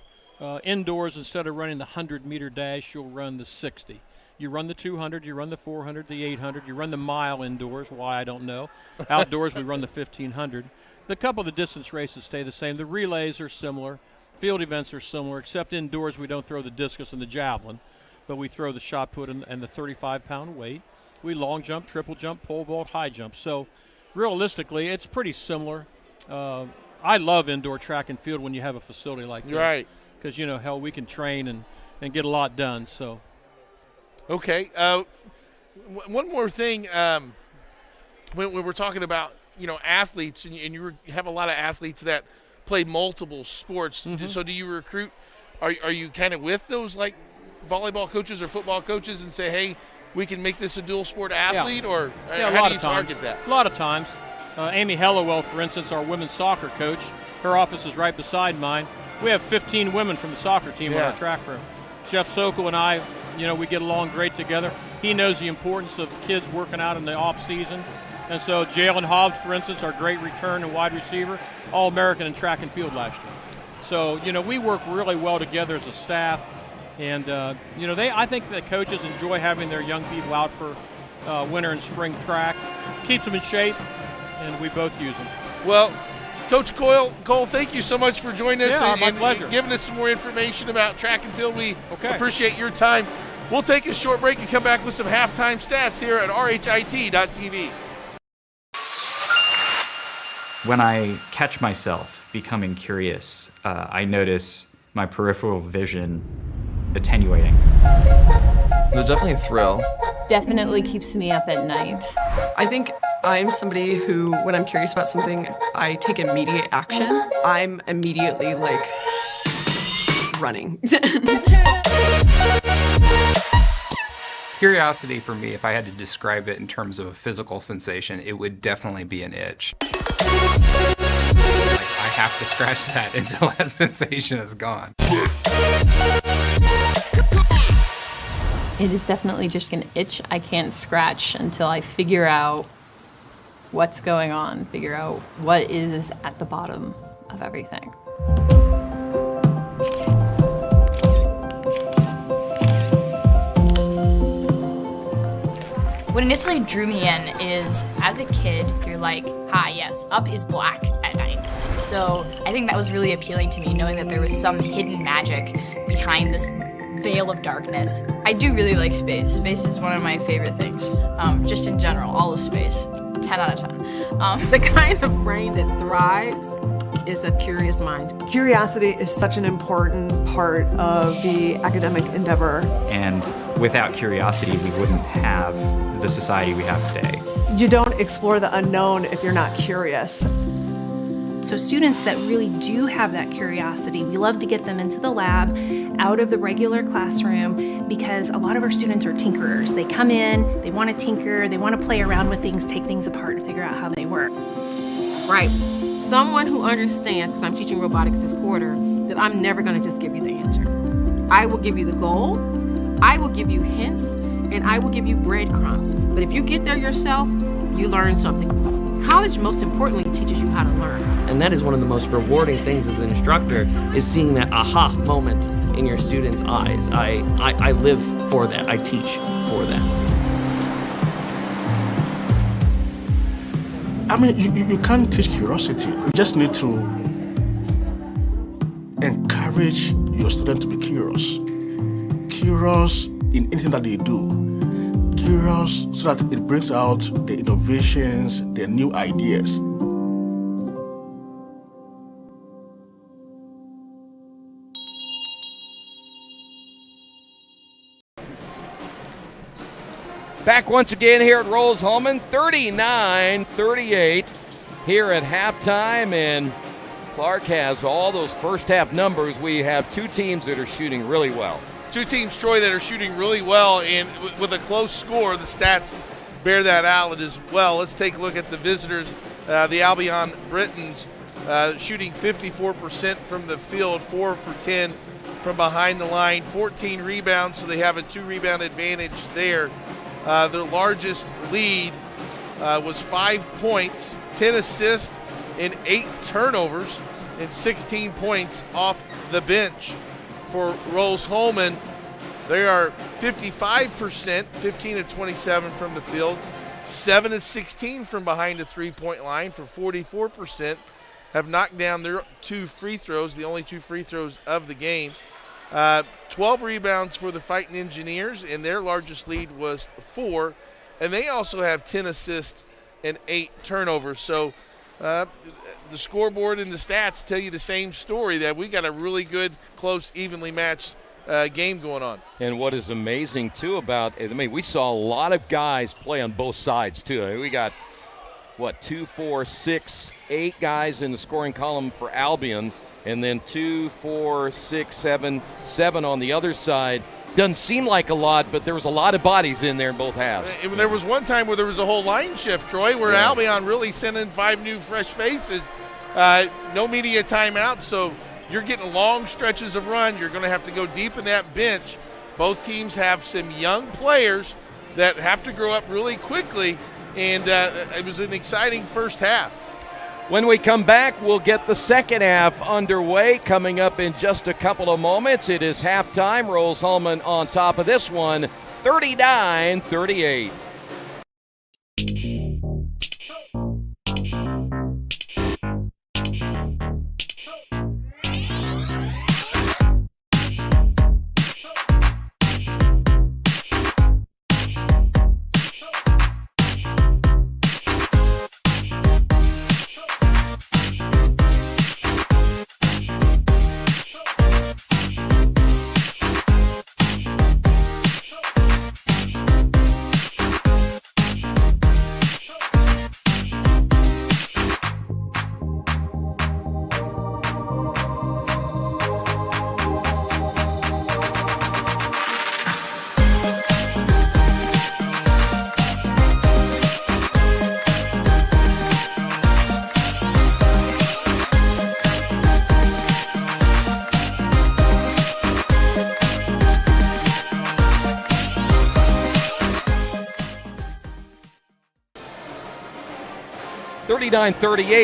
Indoors, instead of running the 100-meter dash, you'll run the 60. You run the 200, you run the 400, the 800, you run the mile indoors. Why, I don't know. Outdoors, we run the 1,500. The couple of the distance races stay the same. The relays are similar. Field events are similar, except indoors we don't throw the discus and the javelin, but we throw the shot put and the 35-pound weight. We long jump, triple jump, pole vault, high jump. So realistically, it's pretty similar. I love indoor track and field when you have a facility like this. Right. Because, hell, we can train and get a lot done. So. Okay. One more thing. When we're talking about, athletes, and you have a lot of athletes that play multiple sports. Mm-hmm. So do you recruit? Are you kind of with those, like, volleyball coaches or football coaches and say, hey, we can make this a dual sport athlete, or how do you target that? A lot of times. Amy Hellowell, for instance, our women's soccer coach, her office is right beside mine. We have 15 women from the soccer team on our track room. Jeff Sokol and I, we get along great together. He knows the importance of kids working out in the off season. And so Jalen Hobbs, for instance, our great return and wide receiver, All-American in track and field last year. So, we work really well together as a staff. And, I think that coaches enjoy having their young people out for winter and spring track. Keeps them in shape, and we both use them. Well, Coach Cole, thank you so much for joining us my pleasure. And giving us some more information about track and field. We appreciate your time. We'll take a short break and come back with some halftime stats here at RHIT.TV. When I catch myself becoming curious, I notice my peripheral vision attenuating. There's definitely a thrill. Definitely keeps me up at night. I think I'm somebody who, when I'm curious about something, I take immediate action. I'm immediately, running. Curiosity for me, if I had to describe it in terms of a physical sensation, it would definitely be an itch. I have to scratch that until that sensation is gone. It is definitely just an itch I can't scratch until I figure out what's going on, figure out what is at the bottom of everything. What initially drew me in is, as a kid, you're like, yes, up is black at night. So I think that was really appealing to me, knowing that there was some hidden magic behind this veil of darkness. I do really like space. Space is one of my favorite things, just in general, all of space. 10 out of 10. The kind of brain that thrives is a curious mind. Curiosity is such an important part of the academic endeavor. And without curiosity, we wouldn't have the society we have today. You don't explore the unknown if you're not curious. So students that really do have that curiosity, we love to get them into the lab, out of the regular classroom, because a lot of our students are tinkerers. They come in, they want to tinker, they want to play around with things, take things apart, and figure out how they work. right? Someone who understands, because I'm teaching robotics this quarter, that I'm never going to just give you the answer. I will give you the goal, I will give you hints, and I will give you breadcrumbs. But if you get there yourself, you learn something. College, most importantly, teaches you how to learn. And that is one of the most rewarding things as an instructor, is seeing that aha moment in your students' eyes. I live for that. I teach for that. I mean, you can't teach curiosity. You just need to encourage your student to be curious. Curious in anything that they do. Curious so that it brings out the innovations, the new ideas. Back once again here at Rose-Hulman, 39-38 here at halftime, and Clark has all those first half numbers. We have two teams that are shooting really well. Two teams, Troy, that are shooting really well, and with a close score, the stats bear that out as well. Let's take a look at the visitors. The Albion Britons shooting 54% from the field, 4 for 10 from behind the line, 14 rebounds, so they have a 2-rebound advantage there. Their largest lead was 5 points, 10 assists, and 8 turnovers, and 16 points off the bench. For Rose-Hulman, they are 55%, 15 of 27 from the field, 7 of 16 from behind the three-point line for 44%, have knocked down their 2 free throws, the only 2 free throws of the game. 12 rebounds for the Fighting Engineers, and their largest lead was 4, and they also have 10 assists and 8 turnovers. So the scoreboard and the stats tell you the same story, that we got a really good, close, evenly matched game going on. And what is amazing, too, about it, I mean, we saw a lot of guys play on both sides, too. I mean, we got, 2, 4, 6, 8 guys in the scoring column for Albion, and then 2, 4, 6, 7 on the other side. Doesn't seem like a lot, but there was a lot of bodies in there in both halves. There was one time where there was a whole line shift, Troy, where Albion really sent in 5 new fresh faces. No media timeout, so you're getting long stretches of run. You're going to have to go deep in that bench. Both teams have some young players that have to grow up really quickly, and it was an exciting first half. When we come back, we'll get the second half underway coming up in just a couple of moments. It is halftime. Rose-Hulman on top of this one, 39-38.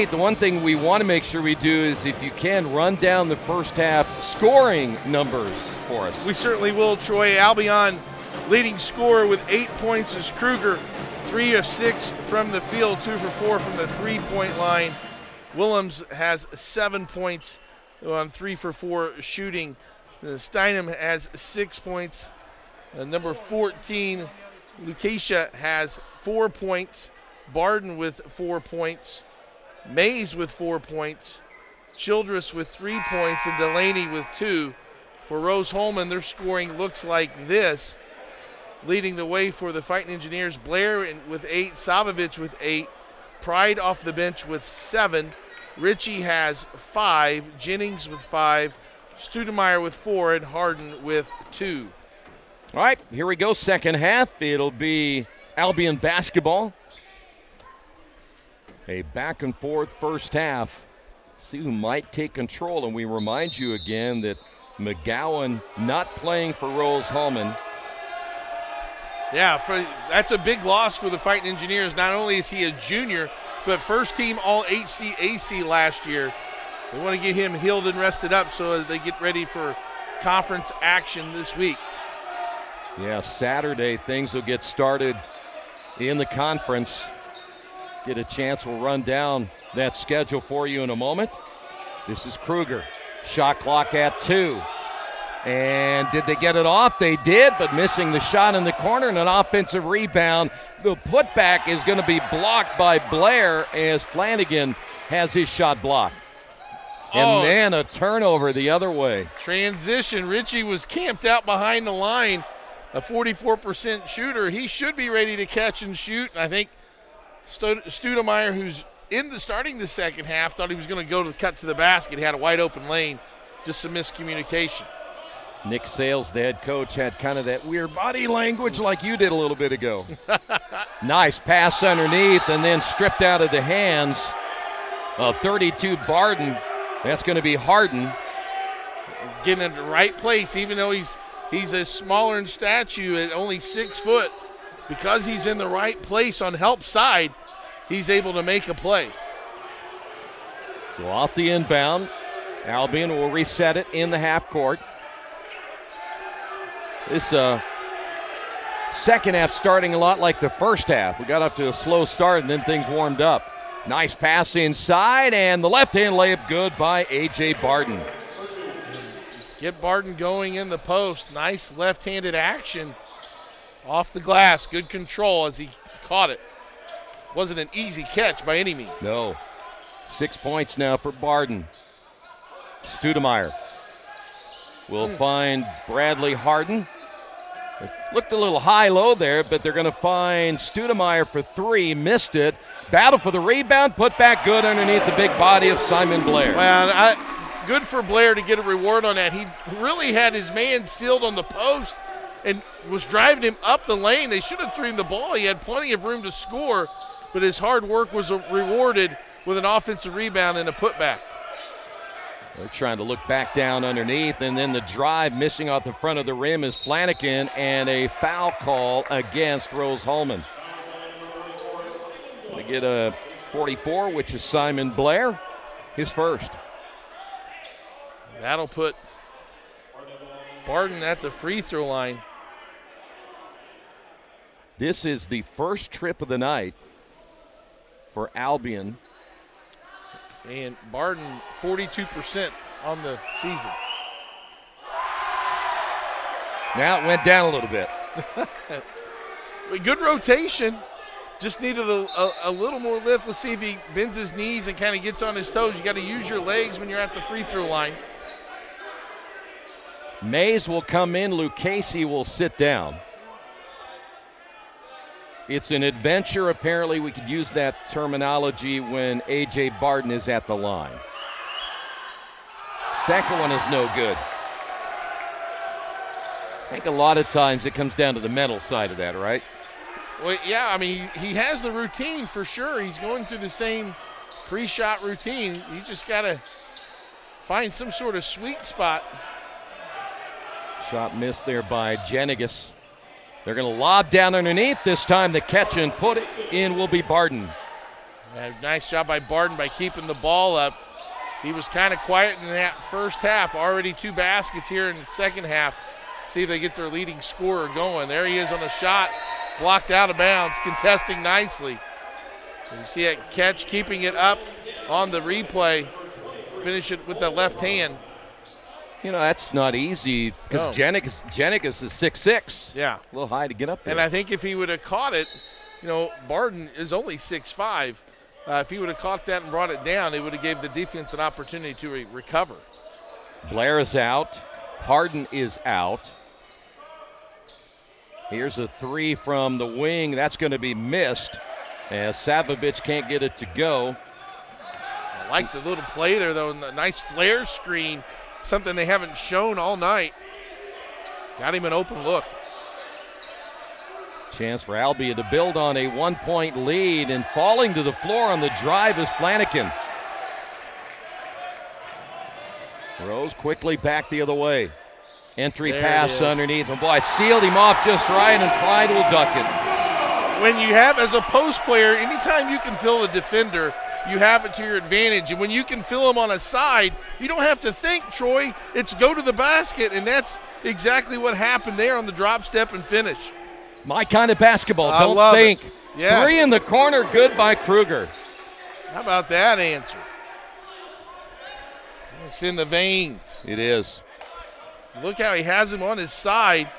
The one thing we want to make sure we do is, if you can, run down the first half scoring numbers for us. We certainly will, Troy. Albion leading scorer with 8 points is Kruger, 3 of 6 from the field, 2 for 4 from the three-point line. Willems has 7 points on 3 for 4 shooting. Steinem has 6 points. Number 14, Lucasia has 4 points. Barden with 4 points, Mays with 4 points, Childress with 3 points, and Delaney with 2. For Rose-Hulman, their scoring looks like this. Leading the way for the Fighting Engineers, Blair with 8, Savovich with 8, Pride off the bench with 7, Ritchie has 5, Jennings with 5, Studemeyer with 4, and Harden with 2. All right, here we go, second half. It'll be Albion basketball. A back and forth first half. See who might take control, and we remind you again that McGowan not playing for Rose-Hulman. Yeah, that's a big loss for the Fighting Engineers. Not only is he a junior, but first team all HCAC last year. They want to get him healed and rested up so that they get ready for conference action this week. Yeah, Saturday things will get started in the conference. Get a chance, we'll run down that schedule for you in a moment. This is Kruger. Shot clock at 2. And did they get it off? They did, but missing the shot in the corner and an offensive rebound. The putback is going to be blocked by Blair as Flanagan has his shot blocked. And then a turnover the other way. Transition. Richie was camped out behind the line, a 44% shooter. He should be ready to catch and shoot. And I think Studemeyer, who's starting the second half, thought he was going to go to cut to the basket. He had a wide open lane. Just some miscommunication. Nick Sales, the head coach, had kind of that weird body language like you did a little bit ago. Nice pass underneath and then stripped out of the hands of 32 Barden. That's going to be Harden. Getting in the right place, even though he's a smaller in stature at only 6 foot. Because he's in the right place on help side, he's able to make a play. So off the inbound, Albion will reset it in the half court. This second half starting a lot like the first half. We got up to a slow start and then things warmed up. Nice pass inside and the left-hand layup good by A.J. Barden. Get Barden going in the post. Nice left-handed action off the glass. Good control as he caught it. Wasn't an easy catch by any means. No. 6 points now for Barden. Studemeyer will find Bradley Harden. It looked a little high-low there, but they're going to find Studemeyer for 3. Missed it. Battle for the rebound. Put back good underneath the big body of Simon Blair. Well, good for Blair to get a reward on that. He really had his man sealed on the post and was driving him up the lane. They should have thrown him the ball. He had plenty of room to score, but his hard work was rewarded with an offensive rebound and a putback. They're trying to look back down underneath, and then the drive missing off the front of the rim is Flanagan, and a foul call against Rose-Hulman. They get a 44, which is Simon Blair, his first. That'll put Barden at the free throw line. This is the first trip of the night for Albion. And Barden, 42% on the season. Now it went down a little bit. Good rotation. Just needed a little more lift. Let's see if he bends his knees and kind of gets on his toes. You got to use your legs when you're at the free throw line. Mays will come in. Lucchese will sit down. It's an adventure. Apparently, we could use that terminology when A.J. Barden is at the line. Second one is no good. I think a lot of times it comes down to the mental side of that, right? Well, yeah, I mean, he has the routine for sure. He's going through the same pre-shot routine. You just got to find some sort of sweet spot. Shot missed there by Jenigas. They're going to lob down underneath. This time the catch and put it in will be Barden. Nice job by Barden by keeping the ball up. He was kind of quiet in that first half. Already 2 baskets here in the second half. See if they get their leading scorer going. There he is on a shot. Blocked out of bounds, contesting nicely. And you see that catch, keeping it up on the replay. Finish it with the left hand. You know, that's not easy because Jenigas is 6'6". Yeah. A little high to get up there. And I think if he would have caught it, you know, Barden is only 6'5". If he would have caught that and brought it down, it would have gave the defense an opportunity to recover. Blair is out. Harden is out. Here's a 3 from the wing. That's going to be missed as Savovich can't get it to go. I like the little play there, though. Nice flare screen, something they haven't shown all night. Got him an open look. Chance for Albion to build on a 1-point lead, and falling to the floor on the drive is Flanagan. Rose quickly back the other way. Entry there pass underneath, and boy, it sealed him off just right, and Pride will duck it. When you have, as a post player, anytime you can fill the defender, you have it to your advantage. And when you can fill them on a side, you don't have to think, Troy. It's go to the basket, and that's exactly what happened there on the drop step and finish. My kind of basketball. I Don't love think. It. Yes. 3 in the corner, good by Kruger. How about that answer? It's in the veins. It is. Look how he has him on his side.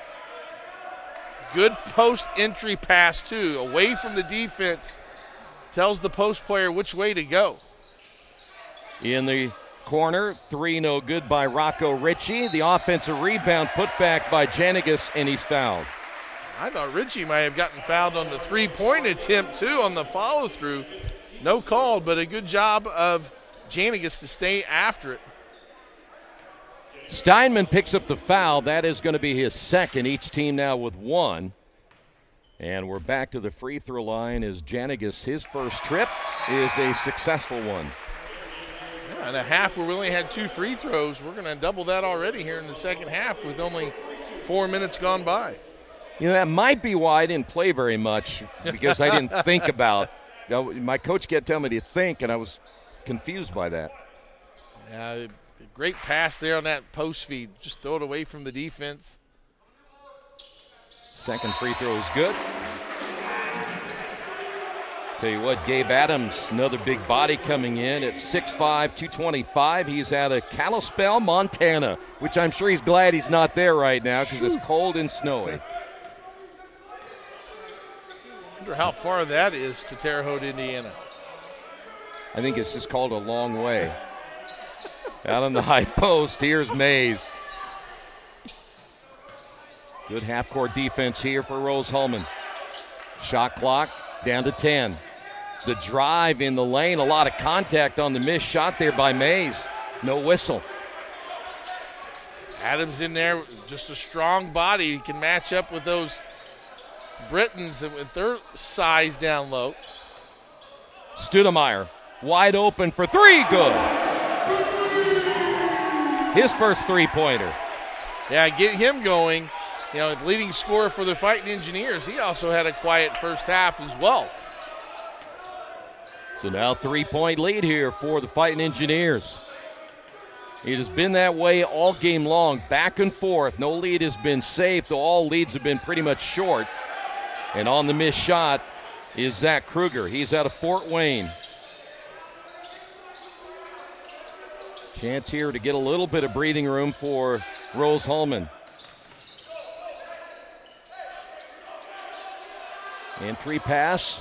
Good post entry pass, too. Away from the defense. Tells the post player which way to go. In the corner, 3 no good by Rocco Ritchie. The offensive rebound put back by Janigas, and he's fouled. I thought Ritchie might have gotten fouled on the three-point attempt, too, on the follow-through. No call, but a good job of Janigas to stay after it. Steinman picks up the foul. That is going to be his second. Each team now with 1. And we're back to the free throw line as Janigas, his first trip, is a successful one. Yeah, in a half where we only had 2 free throws, we're going to double that already here in the second half with only 4 minutes gone by. You know, that might be why I didn't play very much, because I didn't think about. My coach kept telling me to think, and I was confused by that. Yeah, great pass there on that post feed. Just throw it away from the defense. Second free throw is good. Tell you what, Gabe Adams, another big body coming in at 6'5", 225. He's out of Kalispell, Montana, which I'm sure he's glad he's not there right now because it's cold and snowy. I wonder how far that is to Terre Haute, Indiana. I think it's just called a long way. Out on the high post, here's Mays. Good half-court defense here for Rose-Hulman. Shot clock down to 10. The drive in the lane, a lot of contact on the missed shot there by Mays. No whistle. Adams in there, just a strong body. He can match up with those Britons with their size down low. Studemeyer wide open for 3, good. His first three-pointer. Yeah, get him going. You know, leading scorer for the Fighting Engineers. He also had a quiet first half as well. So now 3-point lead here for the Fighting Engineers. It has been that way all game long, back and forth. No lead has been safe, though all leads have been pretty much short. And on the missed shot is Zach Kruger. He's out of Fort Wayne. Chance here to get a little bit of breathing room for Rose-Hulman. Entry pass.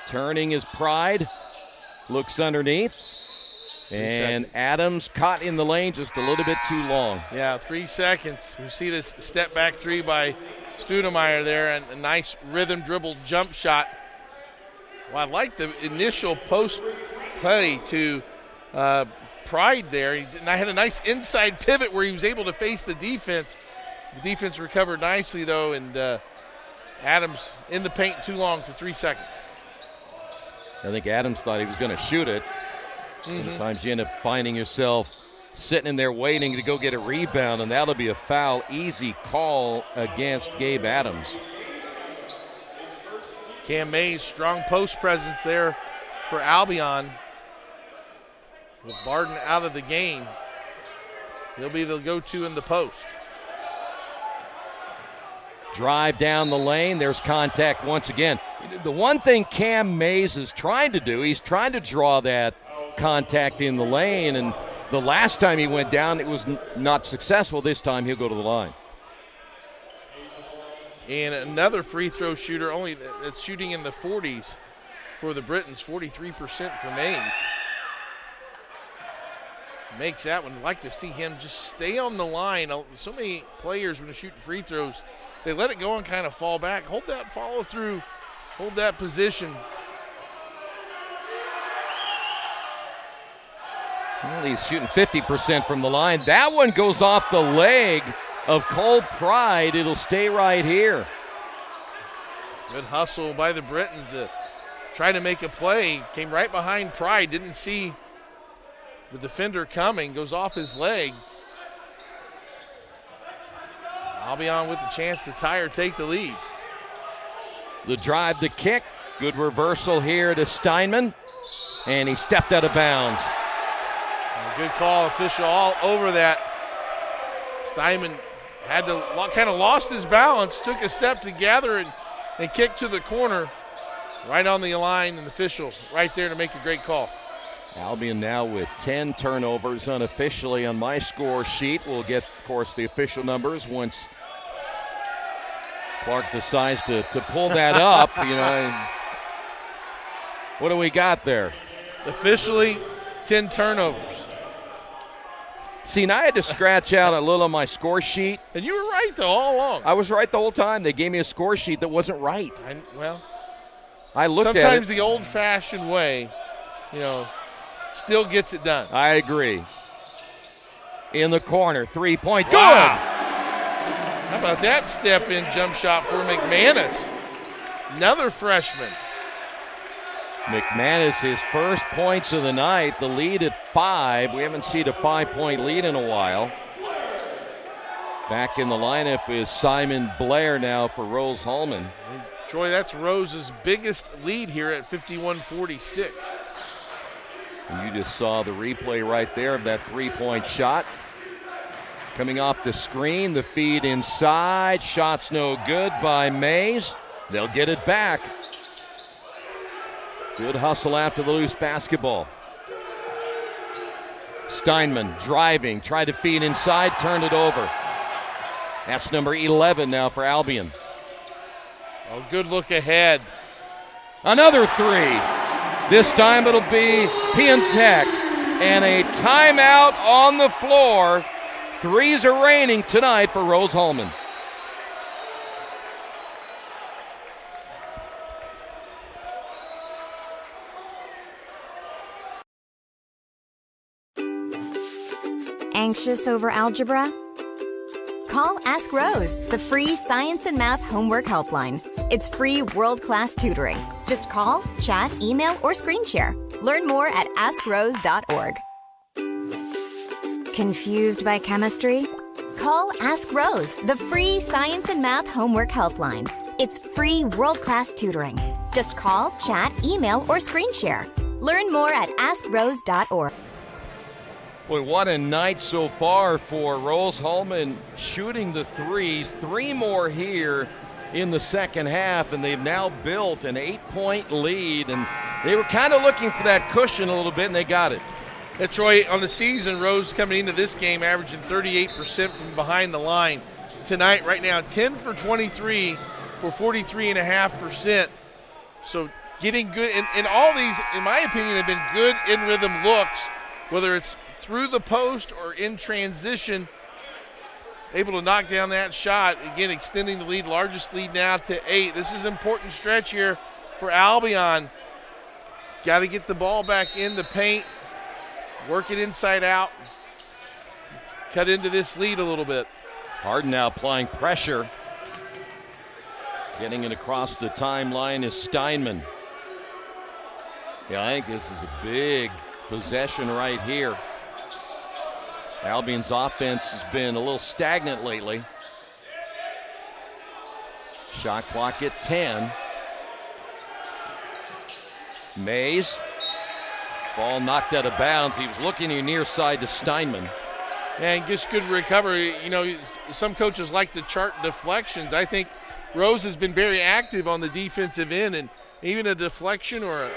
Turning his Pride. Looks underneath. And Adams caught in the lane just a little bit too long. Yeah, 3 seconds. We see this step back 3 by Studemeyer there, and a nice rhythm dribble jump shot. Well, I like the initial post play to Pride there. And I had a nice inside pivot where he was able to face the defense. The defense recovered nicely, though, and Adams in the paint too long for 3 seconds. I think Adams thought he was going to shoot it. Sometimes you end up finding yourself sitting in there waiting to go get a rebound, and that'll be a foul. Easy call against Gabe Adams. Cam Mays, strong post presence there for Albion. With Barden out of the game, he'll be the go-to in the post. Drive down the lane. There's contact once again. The one thing Cam Mays is trying to do, he's trying to draw that contact in the lane, and the last time he went down, it was not successful. This time he'll go to the line. And another free throw shooter, only that's shooting in the 40s for the Britons, 43% for Mays. Makes that one. I'd like to see him just stay on the line. So many players, when they're shooting free throws, they let it go and kind of fall back. Hold that follow through, hold that position. Well, he's shooting 50% from the line. That one goes off the leg of Cole Pride. It'll stay right here. Good hustle by the Britons to try to make a play. Came right behind Pride. Didn't see the defender coming. Goes off his leg. Albion with the chance to tie or take the lead. The drive, the kick. Good reversal here to Steinman. And he stepped out of bounds. A good call, official all over that. Steinman had to kind of lost his balance, took a step to gather and kicked to the corner. Right on the line, and official right there to make a great call. Albion now with 10 turnovers unofficially on my score sheet. We'll get, of course, the official numbers once Clark decides to pull that up. What do we got there? Officially, 10 turnovers. See, now I had to scratch out a little on my score sheet. And you were right, though, all along. I was right the whole time. They gave me a score sheet that wasn't right. I looked at it. Sometimes the old-fashioned way, still gets it done. I agree. In the corner, 3-point. Wow. Good! How about that step-in jump shot for McManus? Another freshman. McManus, his first points of the night, the lead at 5. We haven't seen a 5-point lead in a while. Back in the lineup is Simon Blair now for Rose-Hulman. Troy, that's Rose's biggest lead here at 51-46. And you just saw the replay right there of that 3-point shot. Coming off the screen, the feed inside. Shot's no good by Mays. They'll get it back. Good hustle after the loose basketball. Steinman driving, tried to feed inside, turned it over. That's number 11 now for Albion. Oh, good look ahead. Another 3. This time it'll be Piantek. And a timeout on the floor. 3s are raining tonight for Rose-Hulman. Anxious over algebra? Call Ask Rose, the free science and math homework helpline. It's free world-class tutoring. Just call, chat, email, or screen share. Learn more at AskRose.org. Confused by chemistry? Call Ask Rose, the free science and math homework helpline. It's free world-class tutoring. Just call, chat, email, or screen share. Learn more at AskRose.org. Boy, what a night so far for Rose-Hulman, shooting the 3s. 3 more here in the second half, and they've now built an 8-point lead. And they were kind of looking for that cushion a little bit, and they got it. Yeah, Troy, on the season, Rose coming into this game averaging 38% from behind the line. Tonight, right now, 10 for 23 for 43.5%. So getting good, and all these, in my opinion, have been good in-rhythm looks, whether it's through the post or in transition, able to knock down that shot. Again, extending the lead, largest lead now to 8. This is an important stretch here for Albion. Got to get the ball back in the paint, work it inside out, cut into this lead a little bit. Harden now applying pressure. Getting it across the timeline is Steinman. Yeah, I think this is a big possession right here. Albion's offense has been a little stagnant lately. Shot clock at 10. Mays. Ball knocked out of bounds. He was looking near side to Steinman. And just good recovery. Some coaches like to chart deflections. I think Rose has been very active on the defensive end, and even a deflection or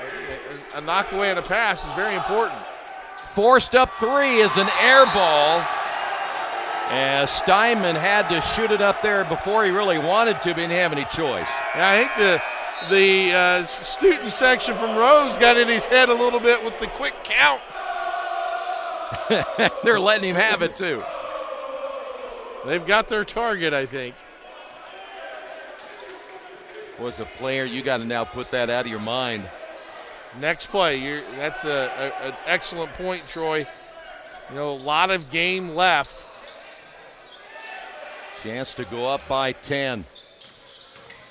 a knock away on a pass is very important. Forced up 3 is an air ball, as Steinman had to shoot it up there before he really wanted to, but didn't have any choice. Yeah, I think the student section from Rose got in his head a little bit with the quick count. They're letting him have it too. They've got their target, I think. Was a player, you got to now put that out of your mind. Next play, that's an excellent point, Troy. A lot of game left. Chance to go up by 10.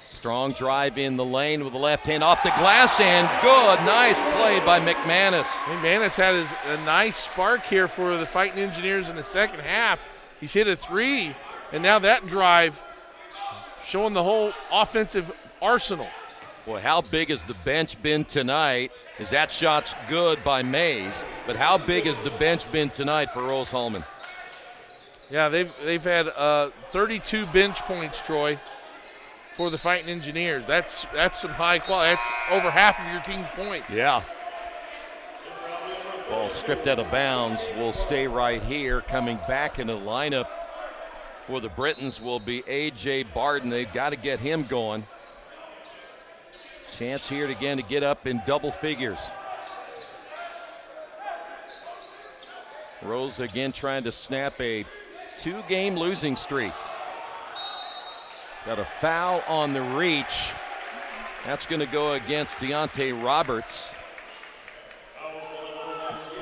Strong drive in the lane with the left hand off the glass and good. Nice play by McManus. McManus had a nice spark here for the Fighting Engineers in the second half. He's hit a 3, and now that drive showing the whole offensive arsenal. Boy, how big has the bench been tonight? Is that shot's good by Mays, but how big has the bench been tonight for Rose-Hulman? Yeah, they've had 32 bench points, Troy, for the Fighting Engineers. That's some high quality. That's over half of your team's points. Yeah. Ball stripped out of bounds. Will stay right here. Coming back into the lineup for the Britons will be A.J. Barden. They've got to get him going. Chance here again to get up in double figures. Rose again trying to snap a 2-game losing streak. Got a foul on the reach. That's going to go against Deontay Roberts.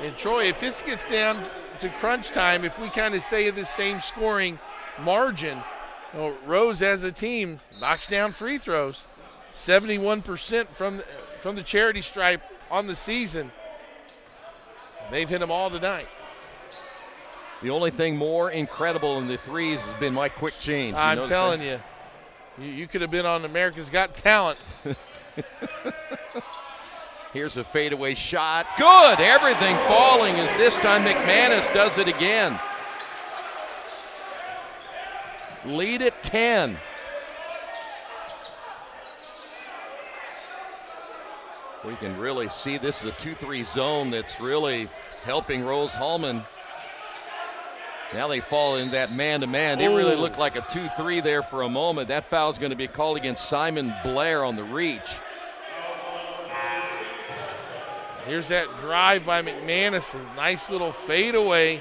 And Troy, if this gets down to crunch time, if we kind of stay at the same scoring margin, Rose as a team knocks down free throws. 71% from the charity stripe on the season. They've hit them all tonight. The only thing more incredible in the threes has been my quick change. I'm telling you. You could have been on America's Got Talent. Here's a fadeaway shot. Good. Everything falling as this time McManus does it again. Lead at 10. We can really see this is a 2-3 zone that's really helping Rose-Hulman. Now they fall in that man-to-man. It really looked like a 2-3 there for a moment. That foul is going to be called against Simon Blair on the reach. Here's that drive by McManus. A nice little fadeaway.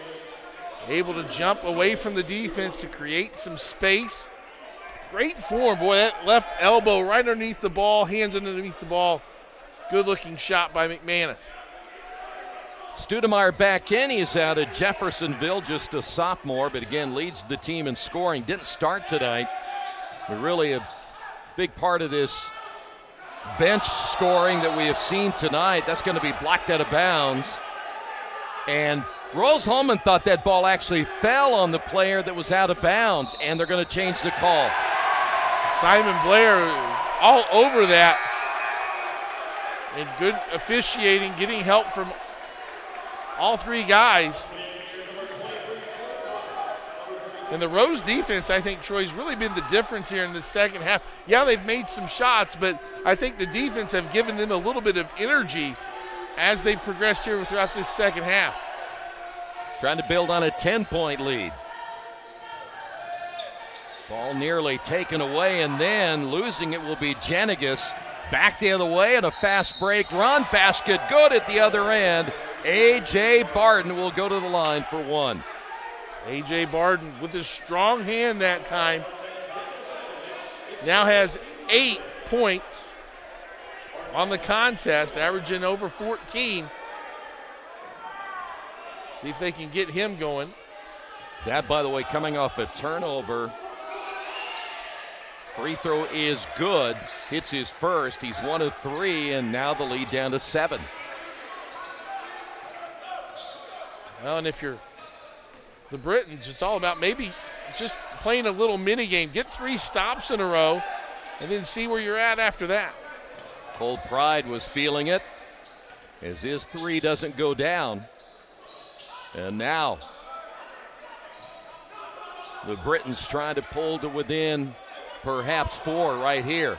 Able to jump away from the defense to create some space. Great form, boy. That left elbow right underneath the ball, hands underneath the ball. Good-looking shot by McManus. Studemeyer back in. He's out of Jeffersonville, just a sophomore, but again leads the team in scoring. Didn't start tonight, but really a big part of this bench scoring that we have seen tonight. That's going to be blocked out of bounds. And Rose-Hulman thought that ball actually fell on the player that was out of bounds, and they're going to change the call. Simon Blair all over that. And good officiating, getting help from all three guys. And the Rose defense, I think, Troy's really been the difference here in the second half. Yeah, they've made some shots, but I think the defense have given them a little bit of energy as they've progressed here throughout this second half. Trying to build on a 10-point lead. Ball nearly taken away, and then losing it will be Janigas. Back the other way and a fast break run. Basket good at the other end. A.J. Barden will go to the line for one. A.J. Barden with a strong hand that time. Now has 8 points on the contest, averaging over 14. See if they can get him going. That, by the way, coming off a turnover. Free throw is good. Hits his first. He's 1 of 3, and now the lead down to 7. Well, and if you're the Britons, it's all about maybe just playing a little mini game. Get 3 stops in a row, and then see where you're at after that. Cole Pride was feeling it as his 3 doesn't go down. And now the Britons trying to pull to within perhaps 4 right here.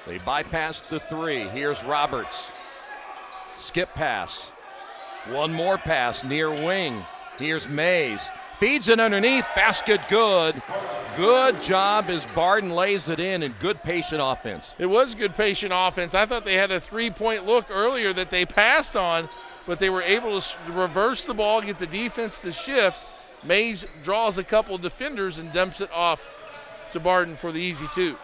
They bypass the 3. Here's Roberts. Skip pass. One more pass near wing. Here's Mays. Feeds it underneath. Basket good. Good job as Barden lays it in, and good patient offense. It was good patient offense. I thought they had a 3-point look earlier that they passed on, but they were able to reverse the ball, get the defense to shift. Mays draws a couple defenders and dumps it off to Barden for the easy 2.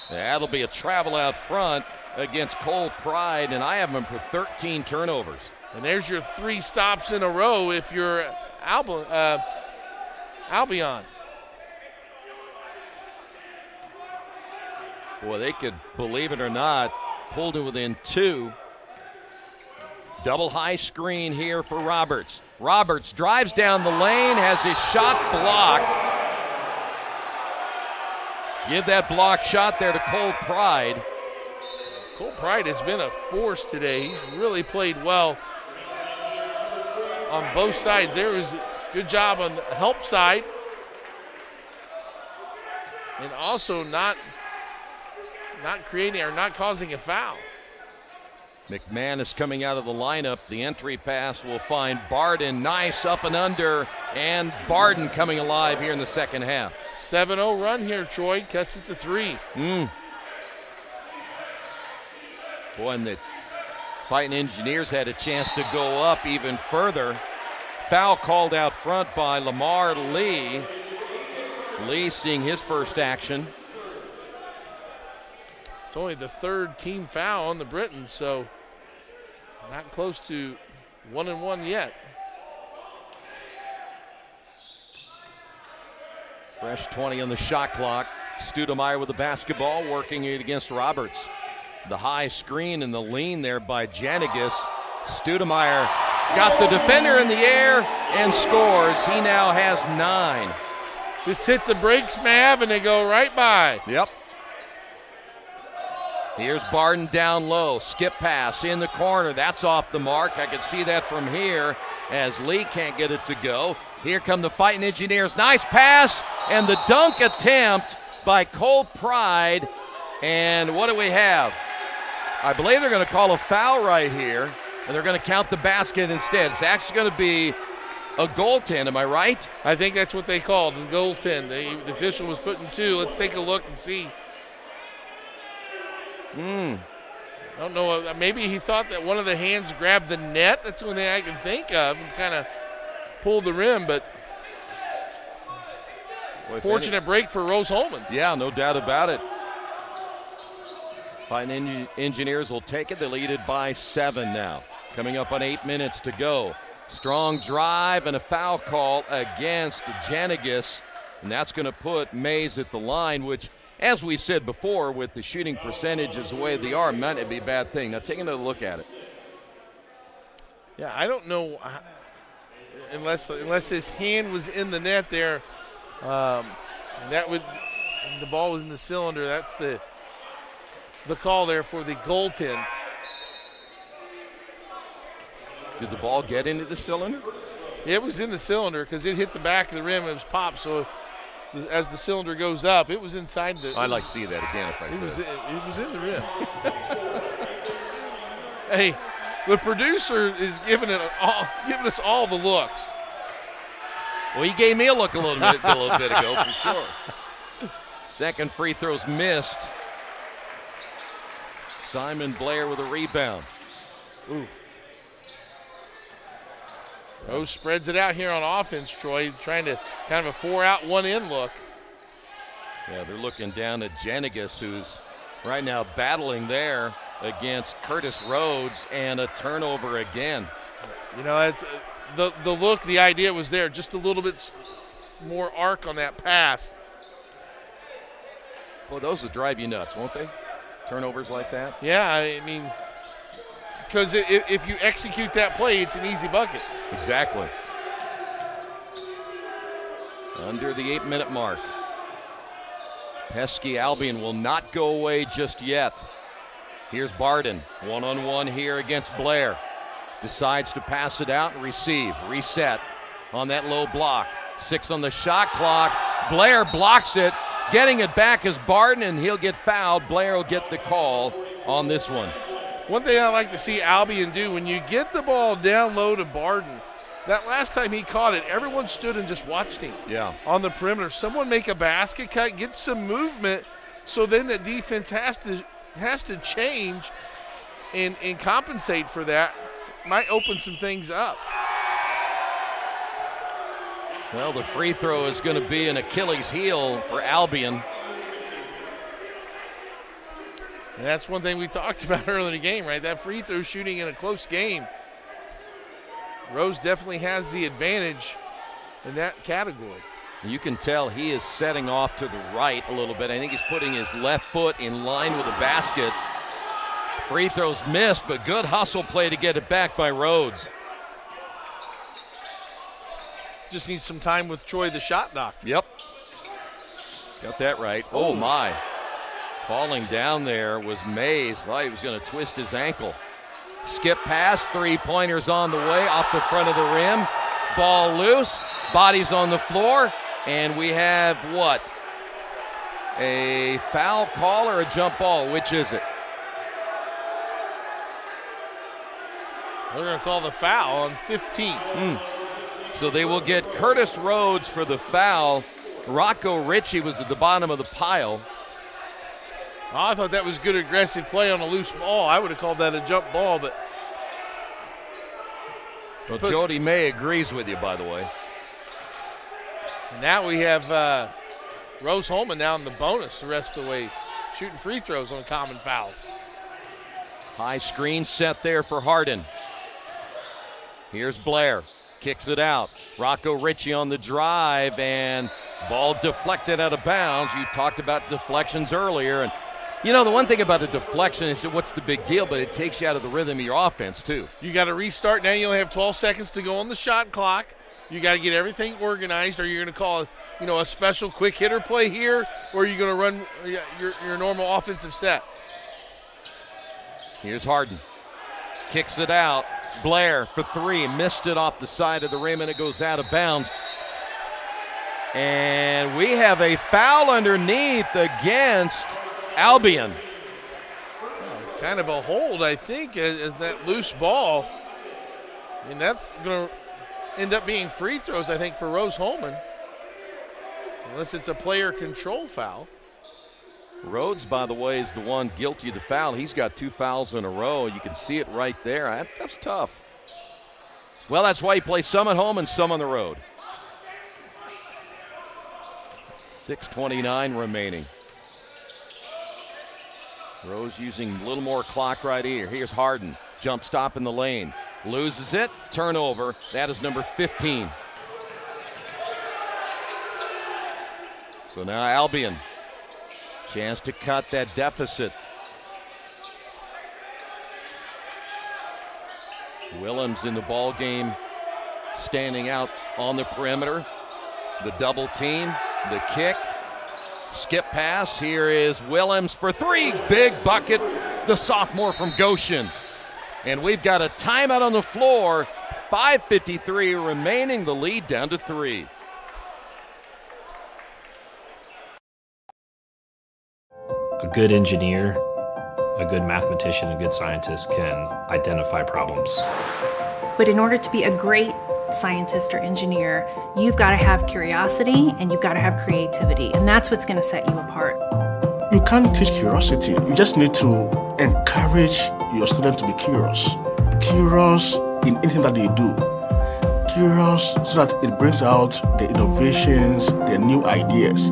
That'll be a travel out front against Cole Pride, and I have him for 13 turnovers. And there's your 3 stops in a row if you're Albion. Boy, they could, believe it or not, pulled it within 2. Double high screen here for Roberts. Roberts drives down the lane, has his shot blocked. Give that block shot there to Cole Pride. Cole Pride has been a force today. He's really played well on both sides. There was a good job on the help side. And also not creating or not causing a foul. McManus coming out of the lineup. The entry pass will find Barden. Nice up and under. And Barden coming alive here in the second half. 7-0 run here, Troy. Cuts it to 3. Boy, and the Fighting Engineers had a chance to go up even further. Foul called out front by Lamar Lee. Lee seeing his first action. It's only the 3rd team foul on the Britons, so not close to 1-1 yet. Fresh 20 on the shot clock. Studemeyer with the basketball, working it against Roberts. The high screen and the lean there by Janigas. Studemeyer got the defender in the air and scores. He now has 9. Just hit the brakes, Mav, and they go right by. Yep. Here's Barden down low. Skip pass in the corner. That's off the mark. I can see that from here as Lee can't get it to go. Here come the Fighting Engineers. Nice pass and the dunk attempt by Cole Pride. And what do we have? I believe they're going to call a foul right here, and they're going to count the basket instead. It's actually going to be a goaltend, am I right? I think that's what they called, a goaltend. The official was putting 2. Let's take a look and see. I don't know. Maybe he thought that one of the hands grabbed the net. That's the only thing I can think of, and kind of pulled the rim. But fortunate break for Rose-Hulman. Yeah, no doubt about it. Fighting Engineers will take it. They lead it by 7 now. Coming up on 8 minutes to go. Strong drive and a foul call against Janigas, and that's going to put Mays at the line, which, as we said before, with the shooting percentages the way they are, might not be a bad thing. Now take another look at it. Yeah, I don't know unless his hand was in the net there. The ball was in the cylinder. That's the call there for the goaltend. Did the ball get into the cylinder? It was in the cylinder because it hit the back of the rim. It was popped. So as the cylinder goes up, it was inside the. I'd like to see that again if I could. It was in the rim. Hey, the producer is giving us all the looks. Well, he gave me a look a little bit ago for sure. Second free throw's missed. Simon Blair with a rebound. Ooh. Rose spreads it out here on offense, Troy, trying to kind of a 4-out, 1-in look. Yeah, they're looking down at Janigas, who's right now battling there against Curtis Rhodes, and a turnover again. You know, it's, the look, the idea was there, just a little bit more arc on that pass. Well, those will drive you nuts, won't they? Turnovers like that? Yeah, I mean, because if you execute that play, it's an easy bucket. Exactly. Under the 8-minute mark. Pesky Albion will not go away just yet. Here's Barden, one-on-one here against Blair. Decides to pass it out and receive. Reset on that low block. 6 on the shot clock. Blair blocks it. Getting it back is Barden, and he'll get fouled. Blair will get the call on this one. One thing I like to see Albion do, when you get the ball down low to Barden, that last time he caught it, everyone stood and just watched him. Yeah. On the perimeter. Someone make a basket cut, get some movement, so then the defense has to change and compensate for that. Might open some things up. Well, the free throw is going to be an Achilles heel for Albion. And that's one thing we talked about earlier in the game, right? That free throw shooting in a close game. Rose definitely has the advantage in that category. You can tell he is setting off to the right a little bit. I think he's putting his left foot in line with the basket. Free throws missed, but good hustle play to get it back by Rhodes. Just needs some time with Troy, the shot doctor. Yep. Got that right. Oh, my. Falling down there was Mays. Thought he was going to twist his ankle. Skip pass, three-pointers on the way, off the front of the rim. Ball loose, bodies on the floor, and we have what? A foul call or a jump ball? Which is it? They're going to call the foul on 15. So they will get Curtis Rhodes for the foul. Rocco Ritchie was at the bottom of the pile. Oh, I thought that was good aggressive play on a loose ball. I would have called that a jump ball, but. Well, Jody May agrees with you, by the way. And now we have Rose-Hulman now in the bonus the rest of the way, shooting free throws on common fouls. High screen set there for Harden. Here's Blair, kicks it out. Rocco Ritchie on the drive, and ball deflected out of bounds. You talked about deflections earlier, and you know, the one thing about a deflection is what's the big deal, but it takes you out of the rhythm of your offense, too. You got to restart. Now you only have 12 seconds to go on the shot clock. You got to get everything organized. Are you going to call a special quick hitter play here, or are you going to run your normal offensive set? Here's Harden. Kicks it out. Blair for three. Missed it off the side of the rim, and it goes out of bounds. And we have a foul underneath against Albion. Kind of a hold, I think, as that loose ball. And that's going to end up being free throws, I think, for Rose-Hulman. Unless it's a player control foul. Rhodes, by the way, is the one guilty of the foul. He's got 2 fouls in a row. You can see it right there. That's tough. Well, that's why you play some at home and some on the road. 6:29 remaining. Rose using a little more clock right here. Here's Harden. Jump stop in the lane. Loses it. Turnover. That is number 15. So now Albion. Chance to cut that deficit. Willems in the ball game, standing out on the perimeter. The double team, the kick. Skip pass. Here is Willems for three. Big bucket. The sophomore from Goshen. And we've got a timeout on the floor. 5:53 remaining. The lead down to 3. A good engineer, a good mathematician, a good scientist can identify problems. But in order to be a great scientist or engineer, you've got to have curiosity and you've got to have creativity, and that's what's going to set you apart. You can't teach curiosity. You just need to encourage your students to be curious. Curious in anything that they do. Curious so that it brings out the innovations, the new ideas.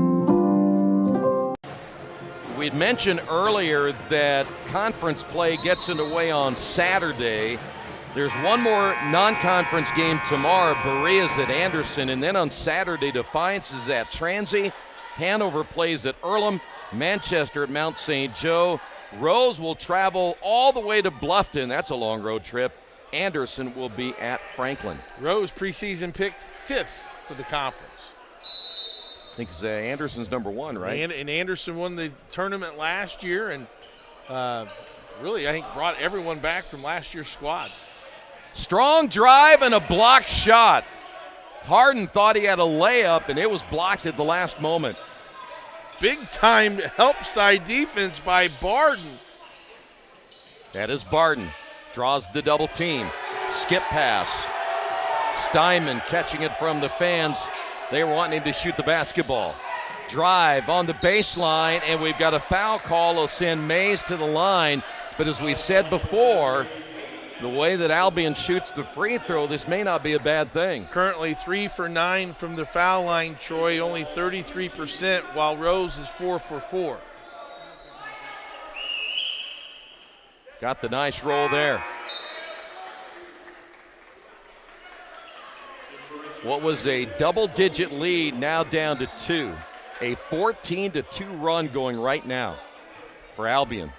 We'd mentioned earlier that conference play gets underway on Saturday. There's one more non-conference game tomorrow. Berea's at Anderson, and then on Saturday, Defiance is at Transy. Hanover plays at Earlham. Manchester at Mount St. Joe. Rose will travel all the way to Bluffton. That's a long road trip. Anderson will be at Franklin. Rose preseason picked 5th for the conference. I think Anderson's number 1, right? And Anderson won the tournament last year, and really, I think, brought everyone back from last year's squad. Strong drive and a blocked shot. Harden thought he had a layup, and it was blocked at the last moment. Big-time help side defense by Barden. That is Barden. Draws the double team. Skip pass. Steinman catching it from the fans. They were wanting him to shoot the basketball. Drive on the baseline, and we've got a foul call. Will send Mays to the line. But as we've said before, the way that Albion shoots the free throw, this may not be a bad thing. Currently 3 for 9 from the foul line, Troy, only 33%, while Rose is 4 for 4. Got the nice roll there. What was a double-digit lead now down to 2. A 14-2 run going right now for Albion.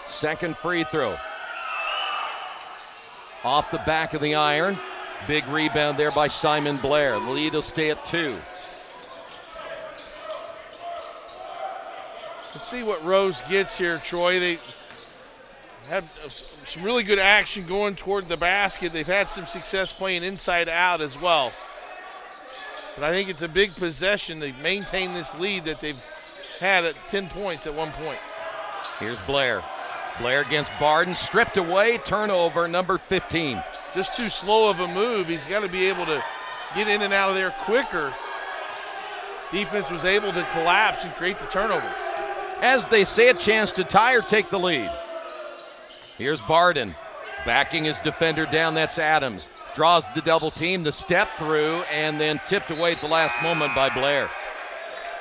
Second free throw. Off the back of the iron. Big rebound there by Simon Blair. The lead will stay at 2. Let's see what Rose gets here, Troy. They had some really good action going toward the basket. They've had some success playing inside out as well. But I think it's a big possession. They've maintained this lead that they've had at 10 points at one point. Here's Blair. Blair against Barden, stripped away, turnover, number 15. Just too slow of a move. He's got to be able to get in and out of there quicker. Defense was able to collapse and create the turnover. As they say, a chance to tie or take the lead. Here's Barden, backing his defender down, that's Adams. Draws the double team, the step through, and then tipped away at the last moment by Blair.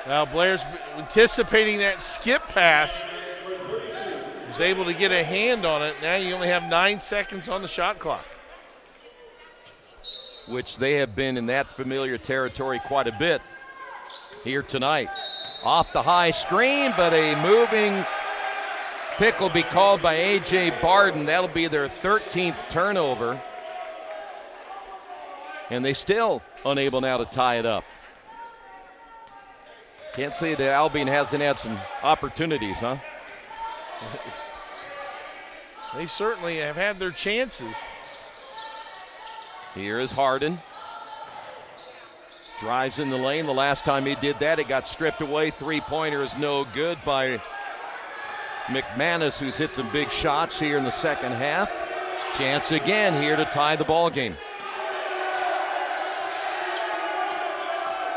Now Blair's anticipating that skip pass. Was able to get a hand on it. Now you only have 9 seconds on the shot clock. Which they have been in that familiar territory quite a bit here tonight. Off the high screen, but a moving pick will be called by A.J. Barden. That'll be their 13th turnover. And they still unable now to tie it up. Can't say that Albion hasn't had some opportunities, huh? They certainly have had their chances. Here is Harden. Drives in the lane. The last time he did that, it got stripped away. Three-pointer is no good by McManus, who's hit some big shots here in the second half. Chance again here to tie the ball game.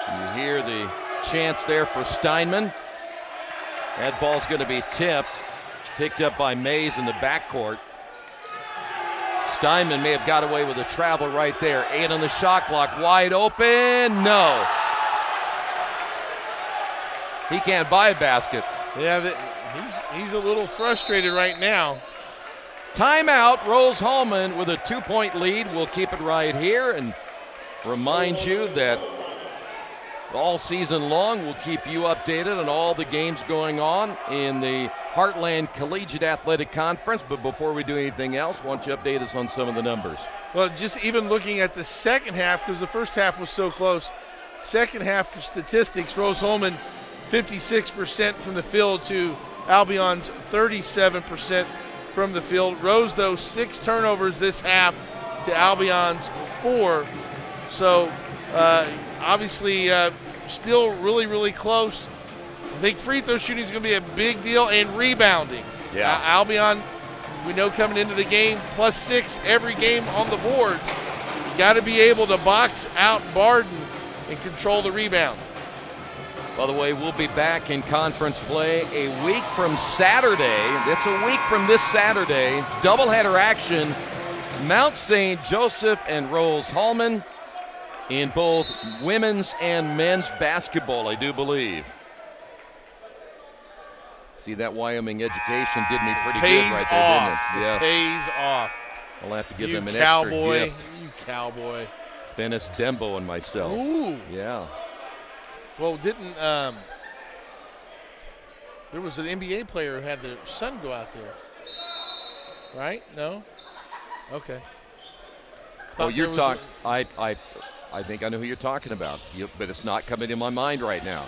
You hear the chance there for Steinman. That ball's going to be tipped. Picked up by Mays in the backcourt. Steinman may have got away with a travel right there. 8 on the shot clock. Wide open. No. He can't buy a basket. Yeah, he's a little frustrated right now. Timeout. Rose-Hulman with a 2-point lead. We'll keep it right here and remind you that all season long we'll keep you updated on all the games going on in the Heartland Collegiate Athletic Conference. But before we do anything else, why don't you update us on some of the numbers? Well, just even looking at the second half, because the first half was so close. Second half statistics, Rose-Hulman 56% from the field to Albion's 37% from the field. Rose, though, 6 turnovers this half to Albion's 4. So obviously still really, really close. I think free throw shooting is going to be a big deal, and rebounding. Yeah. Albion, we know coming into the game, +6 every game on the boards. You got to be able to box out Barden and control the rebound. By the way, we'll be back in conference play a week from Saturday. That's a week from this Saturday. Doubleheader action. Mount St. Joseph and Rose-Hulman in both women's and men's basketball, I do believe. See, that Wyoming education did me pretty good right there, didn't it? Yes. Pays off. I'll have to give you them an cowboy. extra gift. You cowboy. Finis Dembo and myself. Ooh. Yeah. Well, didn't there was an NBA player who had their son go out there, right? No? Okay. Oh, you're talking. I think I know who you're talking about, but it's not coming to my mind right now.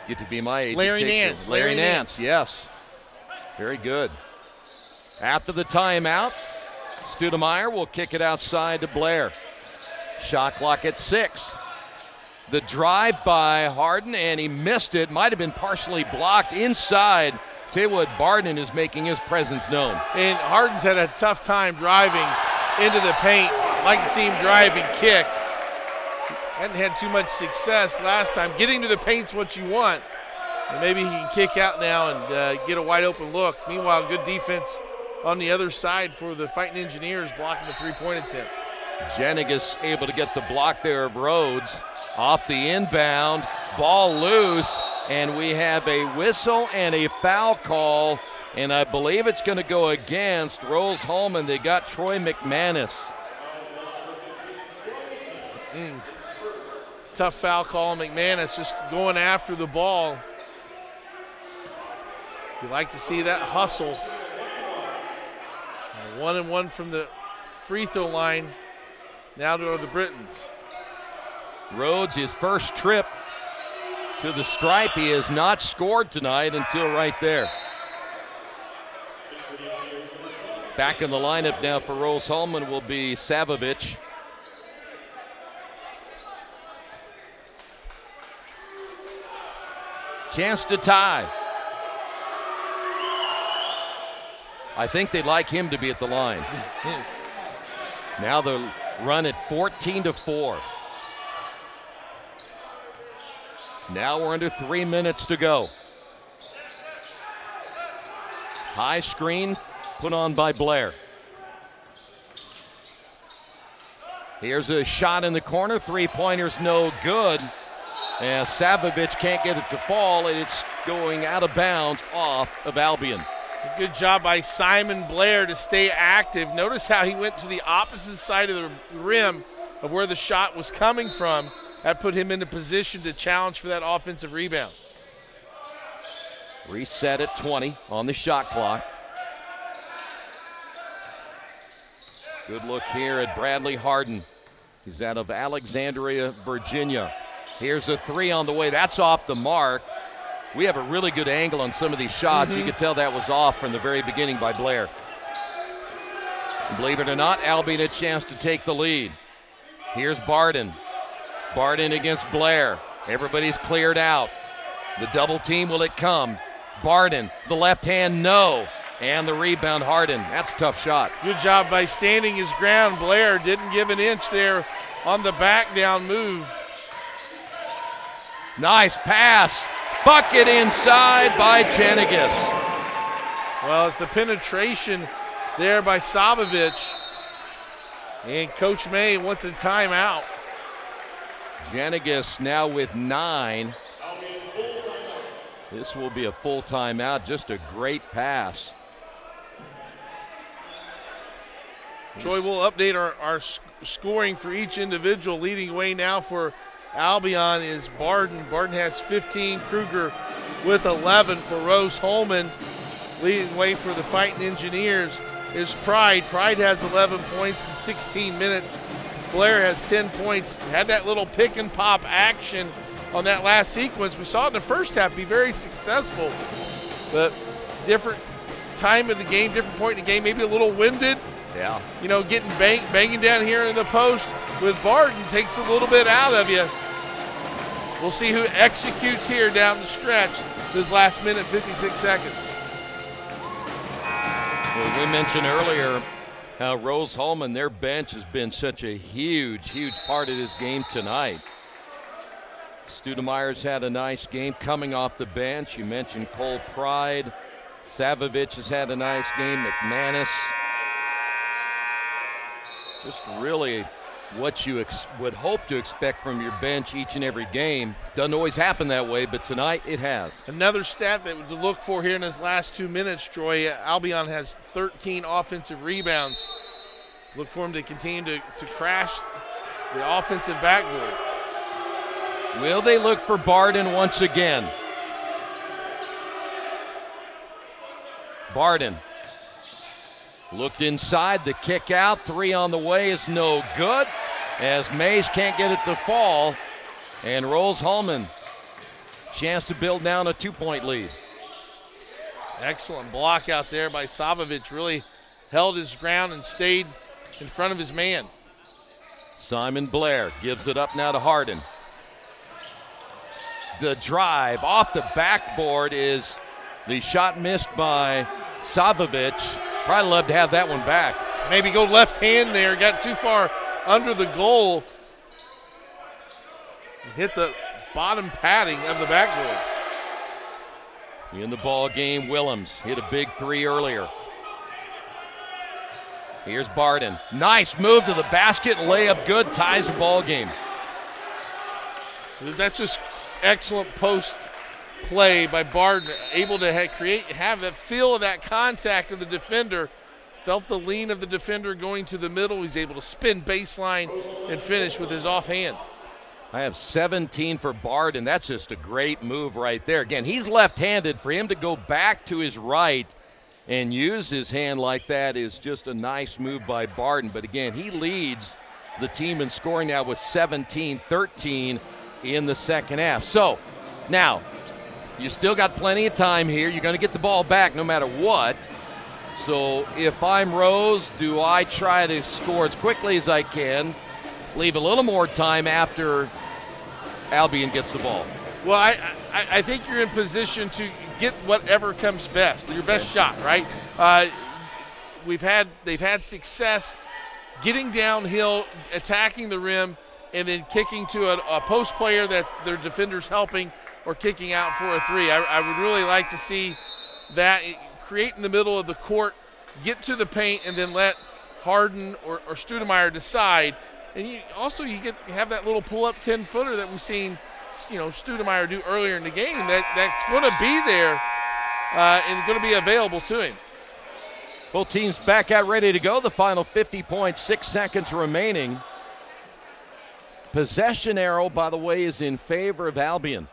Get to be my age. Larry Nance. Larry Nance, yes. Very good. After the timeout, Studemeyer will kick it outside to Blair. Shot clock at 6. The drive by Harden, and he missed it. Might have been partially blocked inside. Tell you what, Barden is making his presence known. And Harden's had a tough time driving into the paint. Like to see him drive and kick. Hadn't had too much success last time. Getting to the paint's what you want. And maybe he can kick out now and get a wide open look. Meanwhile, good defense on the other side for the Fighting Engineers, blocking the three-point attempt. Jenigas able to get the block there of Rhodes. Off the inbound, ball loose, and we have a whistle and a foul call, and I believe it's going to go against Rose-Hulman. They got Troy McManus. Tough foul call. McManus just going after the ball. You like to see that hustle. 1-1 from the free throw line. Now to the Britons. Rhodes, his first trip to the stripe. He has not scored tonight until right there. Back in the lineup now for Rose-Hulman will be Savovich. Chance to tie. I think they'd like him to be at the line. Now the run at 14-4. Now we're under 3 minutes to go. High screen put on by Blair. Here's a shot in the corner. Three-pointer's no good. And Savovich can't get it to fall, and it's going out of bounds off of Albion. A good job by Simon Blair to stay active. Notice how he went to the opposite side of the rim of where the shot was coming from. That put him in a position to challenge for that offensive rebound. Reset at 20 on the shot clock. Good look here at Bradley Harden. He's out of Alexandria, Virginia. Here's a three on the way. That's off the mark. We have a really good angle on some of these shots. You could tell that was off from the very beginning by Blair. And believe it or not, Albion a chance to take the lead. Here's Barden. Barden against Blair. Everybody's cleared out. The double team, will it come? Barden, the left hand, no. And the rebound, Harden. That's a tough shot. Good job by standing his ground. Blair didn't give an inch there on the back down move. Nice pass. Bucket inside by Janigis. Well, it's the penetration there by Savovich. And Coach May wants a timeout. Janigis now with 9. This will be a full timeout. Just a great pass. Troy, we'll update our scoring for each individual. Leading away now for Albion is Barden. Barden has 15. Kruger with 11 for Rose-Hulman. Leading away for the Fighting Engineers is Pride. Pride has 11 points in 16 minutes. Blair has 10 points. Had that little pick and pop action on that last sequence. We saw it in the first half be very successful. But different time of the game, different point in the game, maybe a little winded. Yeah. You know, getting banging down here in the post with Barden takes a little bit out of you. We'll see who executes here down the stretch this last minute, 56 seconds. Well, we mentioned earlier how Rose-Hulman, their bench has been such a huge part of this game tonight. Studemeyer's had a nice game coming off the bench. You mentioned Cole Pride. Savovich has had a nice game. McManus. Just really what you would hope to expect from your bench each and every game. Doesn't always happen that way, but tonight it has. Another stat that to look for here in his last 2 minutes, Troy, Albion has 13 offensive rebounds. Look for him to continue to crash the offensive backboard. Will they look for Barden once again? Barden looked inside, the kick out, 3 on the way is no good as Mays can't get it to fall. And Rose-Hulman, chance to build down a 2-point lead. Excellent block out there by Savovich. Really held his ground and stayed in front of his man. Simon Blair gives it up now to Harden. The drive off the backboard is the shot missed by Savovich. Probably love to have that one back. Maybe go left hand there. Got too far under the goal. Hit the bottom padding of the backboard. In the ball game, Willems hit a big 3 earlier. Here's Barden. Nice move to the basket. Layup good. Ties the ball game. That's just excellent post play by Barden. Able to have that feel of that contact of the defender. felt the lean of the defender going to the middle. He's able to spin baseline and finish with his offhand. I have 17 for Barden. That's just a great move right there. Again, he's left-handed. For him to go back to his right and use his hand like that is just a nice move by Barden. But again, he leads the team in scoring now with 17-13 in the second half. So now you still got plenty of time here. You're going to get the ball back no matter what. So if I'm Rose, do I try to score as quickly as I can, leave a little more time after Albion gets the ball? Well, I think you're in position to get whatever comes best, your best shot, right? They've had success getting downhill, attacking the rim, and then kicking to a post player that their defender's helping or kicking out for a three. I would really like to see that create in the middle of the court, get to the paint, and then let Harden or Studemeyer decide. And you have that little pull-up 10-footer that we've seen, Studemeyer do earlier in the game. That's going to be there and going to be available to him. Both teams back out ready to go. The final 50.6 seconds remaining. Possession arrow, by the way, is in favor of Albion.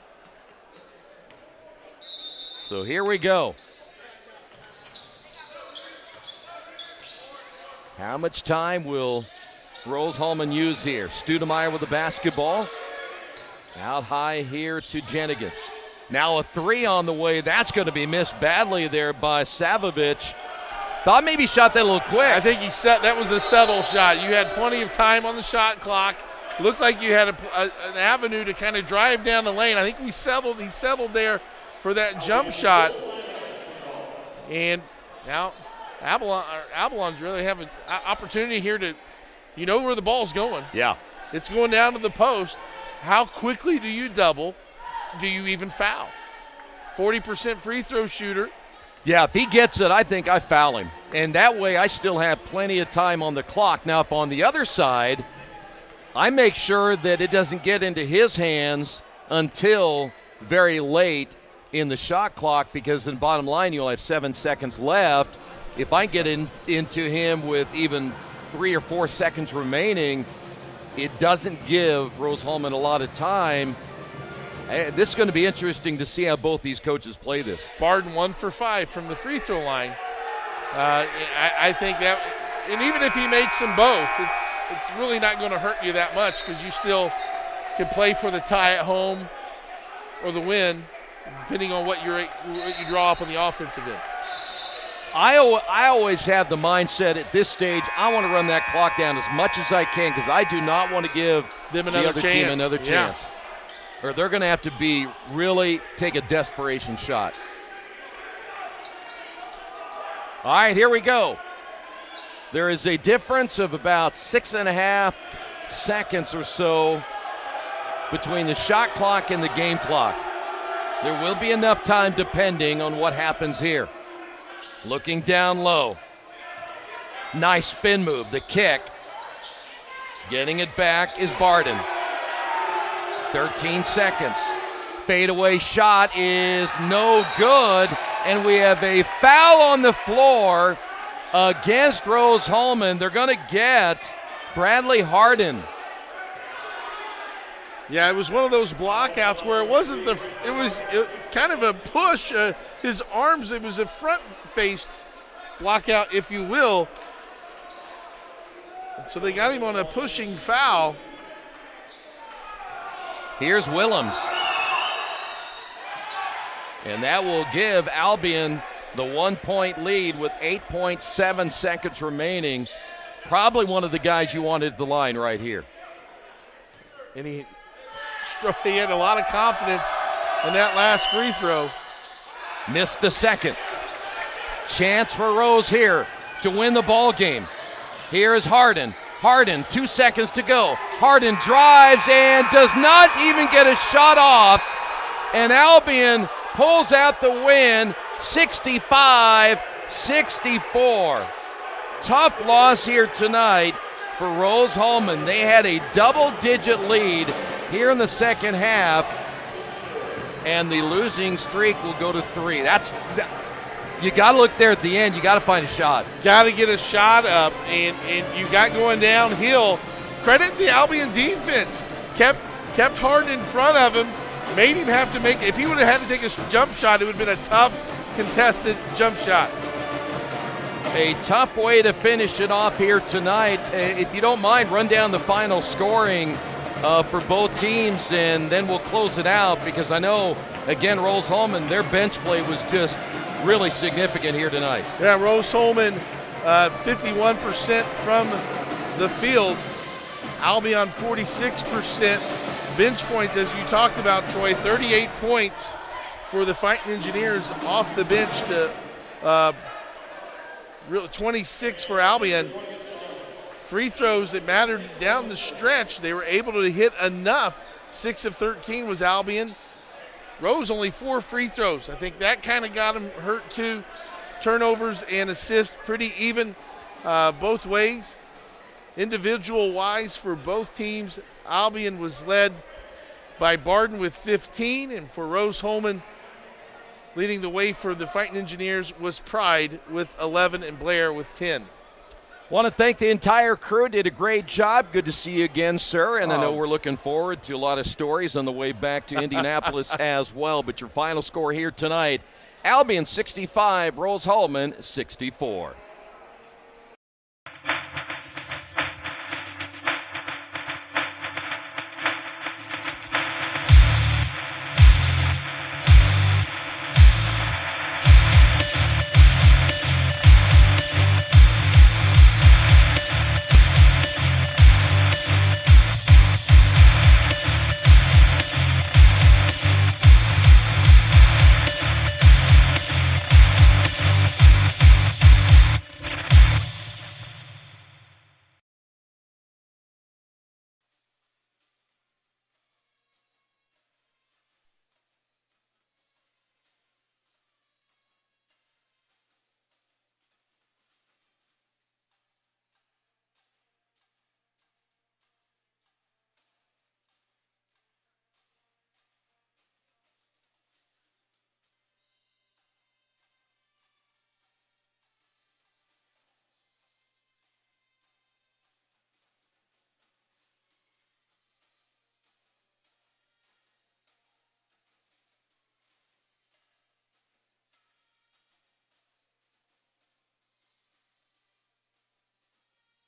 So here we go. How much time will Rose-Hulman use here? Studemeyer with the basketball. Out high here to Jenigas. Now a three on the way. That's going to be missed badly there by Savovich. Thought maybe shot that a little quick. I think that was a settle shot. You had plenty of time on the shot clock. Looked like you had an avenue to kind of drive down the lane. I think he settled there for that jump shot. And now Avalon's really have an opportunity here to, where the ball's going. Yeah. It's going down to the post. How quickly do you double? Do you even foul? 40% free throw shooter. Yeah, if he gets it, I think I foul him. And that way I still have plenty of time on the clock. Now, if on the other side, I make sure that it doesn't get into his hands until very late in the shot clock, because in bottom line you'll have 7 seconds left. If I get into him with even 3 or 4 seconds remaining, it doesn't give Rose-Hulman a lot of time. This is going to be interesting to see how both these coaches play this. Barden 1 for 5 from the free throw line. I think that, and even if he makes them both, it's really not going to hurt you that much, because you still can play for the tie at home or the win, depending on what you draw up on the offensive end. I always have the mindset at this stage, I want to run that clock down as much as I can, because I do not want to give the other team another chance. Yeah. Or they're going to have to really take a desperation shot. All right, here we go. There is a difference of about 6.5 seconds or so between the shot clock and the game clock. There will be enough time depending on what happens here. Looking down low. Nice spin move, the kick. Getting it back is Barden. 13 seconds. Fadeaway shot is no good, and we have a foul on the floor against Rose-Hulman. They're going to get Bradley Harden. Yeah, it was one of those blockouts where it was kind of a push. His arms, it was a front-faced blockout, if you will. So they got him on a pushing foul. Here's Willems. And that will give Albion the 1-point lead with 8.7 seconds remaining. Probably one of the guys you wanted at the line right here. And he had a lot of confidence in that last free throw. Missed the second. Chance for Rose here to win the ball game. Here is Harden. Harden, 2 seconds to go. Harden drives and does not even get a shot off. And Albion pulls out the win, 65-64. Tough loss here tonight for Rose-Hulman. They had a double-digit lead here in the second half, and the losing streak will go to 3. you got to look there at the end. You got to find a shot. Got to get a shot up, and you got going downhill. Credit the Albion defense. Kept hard in front of him, made him have to make – if he would have had to take a jump shot, it would have been a tough, contested jump shot. A tough way to finish it off here tonight. If you don't mind, run down the final scoring for both teams, and then we'll close it out, because I know, again, Rose-Hulman, their bench play was just really significant here tonight. Yeah, Rose-Hulman, 51% from the field. Albion, 46%. Bench points, as you talked about, Troy, 38 points for the Fighting Engineers off the bench to 26 for Albion. Free throws that mattered down the stretch, they were able to hit enough. 6 of 13 was Albion. Rose only 4 free throws. I think that kind of got him hurt too. Turnovers and assists pretty even both ways. Individual-wise for both teams, Albion was led by Barden with 15, and for Rose-Hulman, leading the way for the Fighting Engineers was Pride with 11 and Blair with 10. Want to thank the entire crew. Did a great job. Good to see you again, sir. And I know we're looking forward to a lot of stories on the way back to Indianapolis as well. But your final score here tonight, Albion 65, Rose-Hulman 64.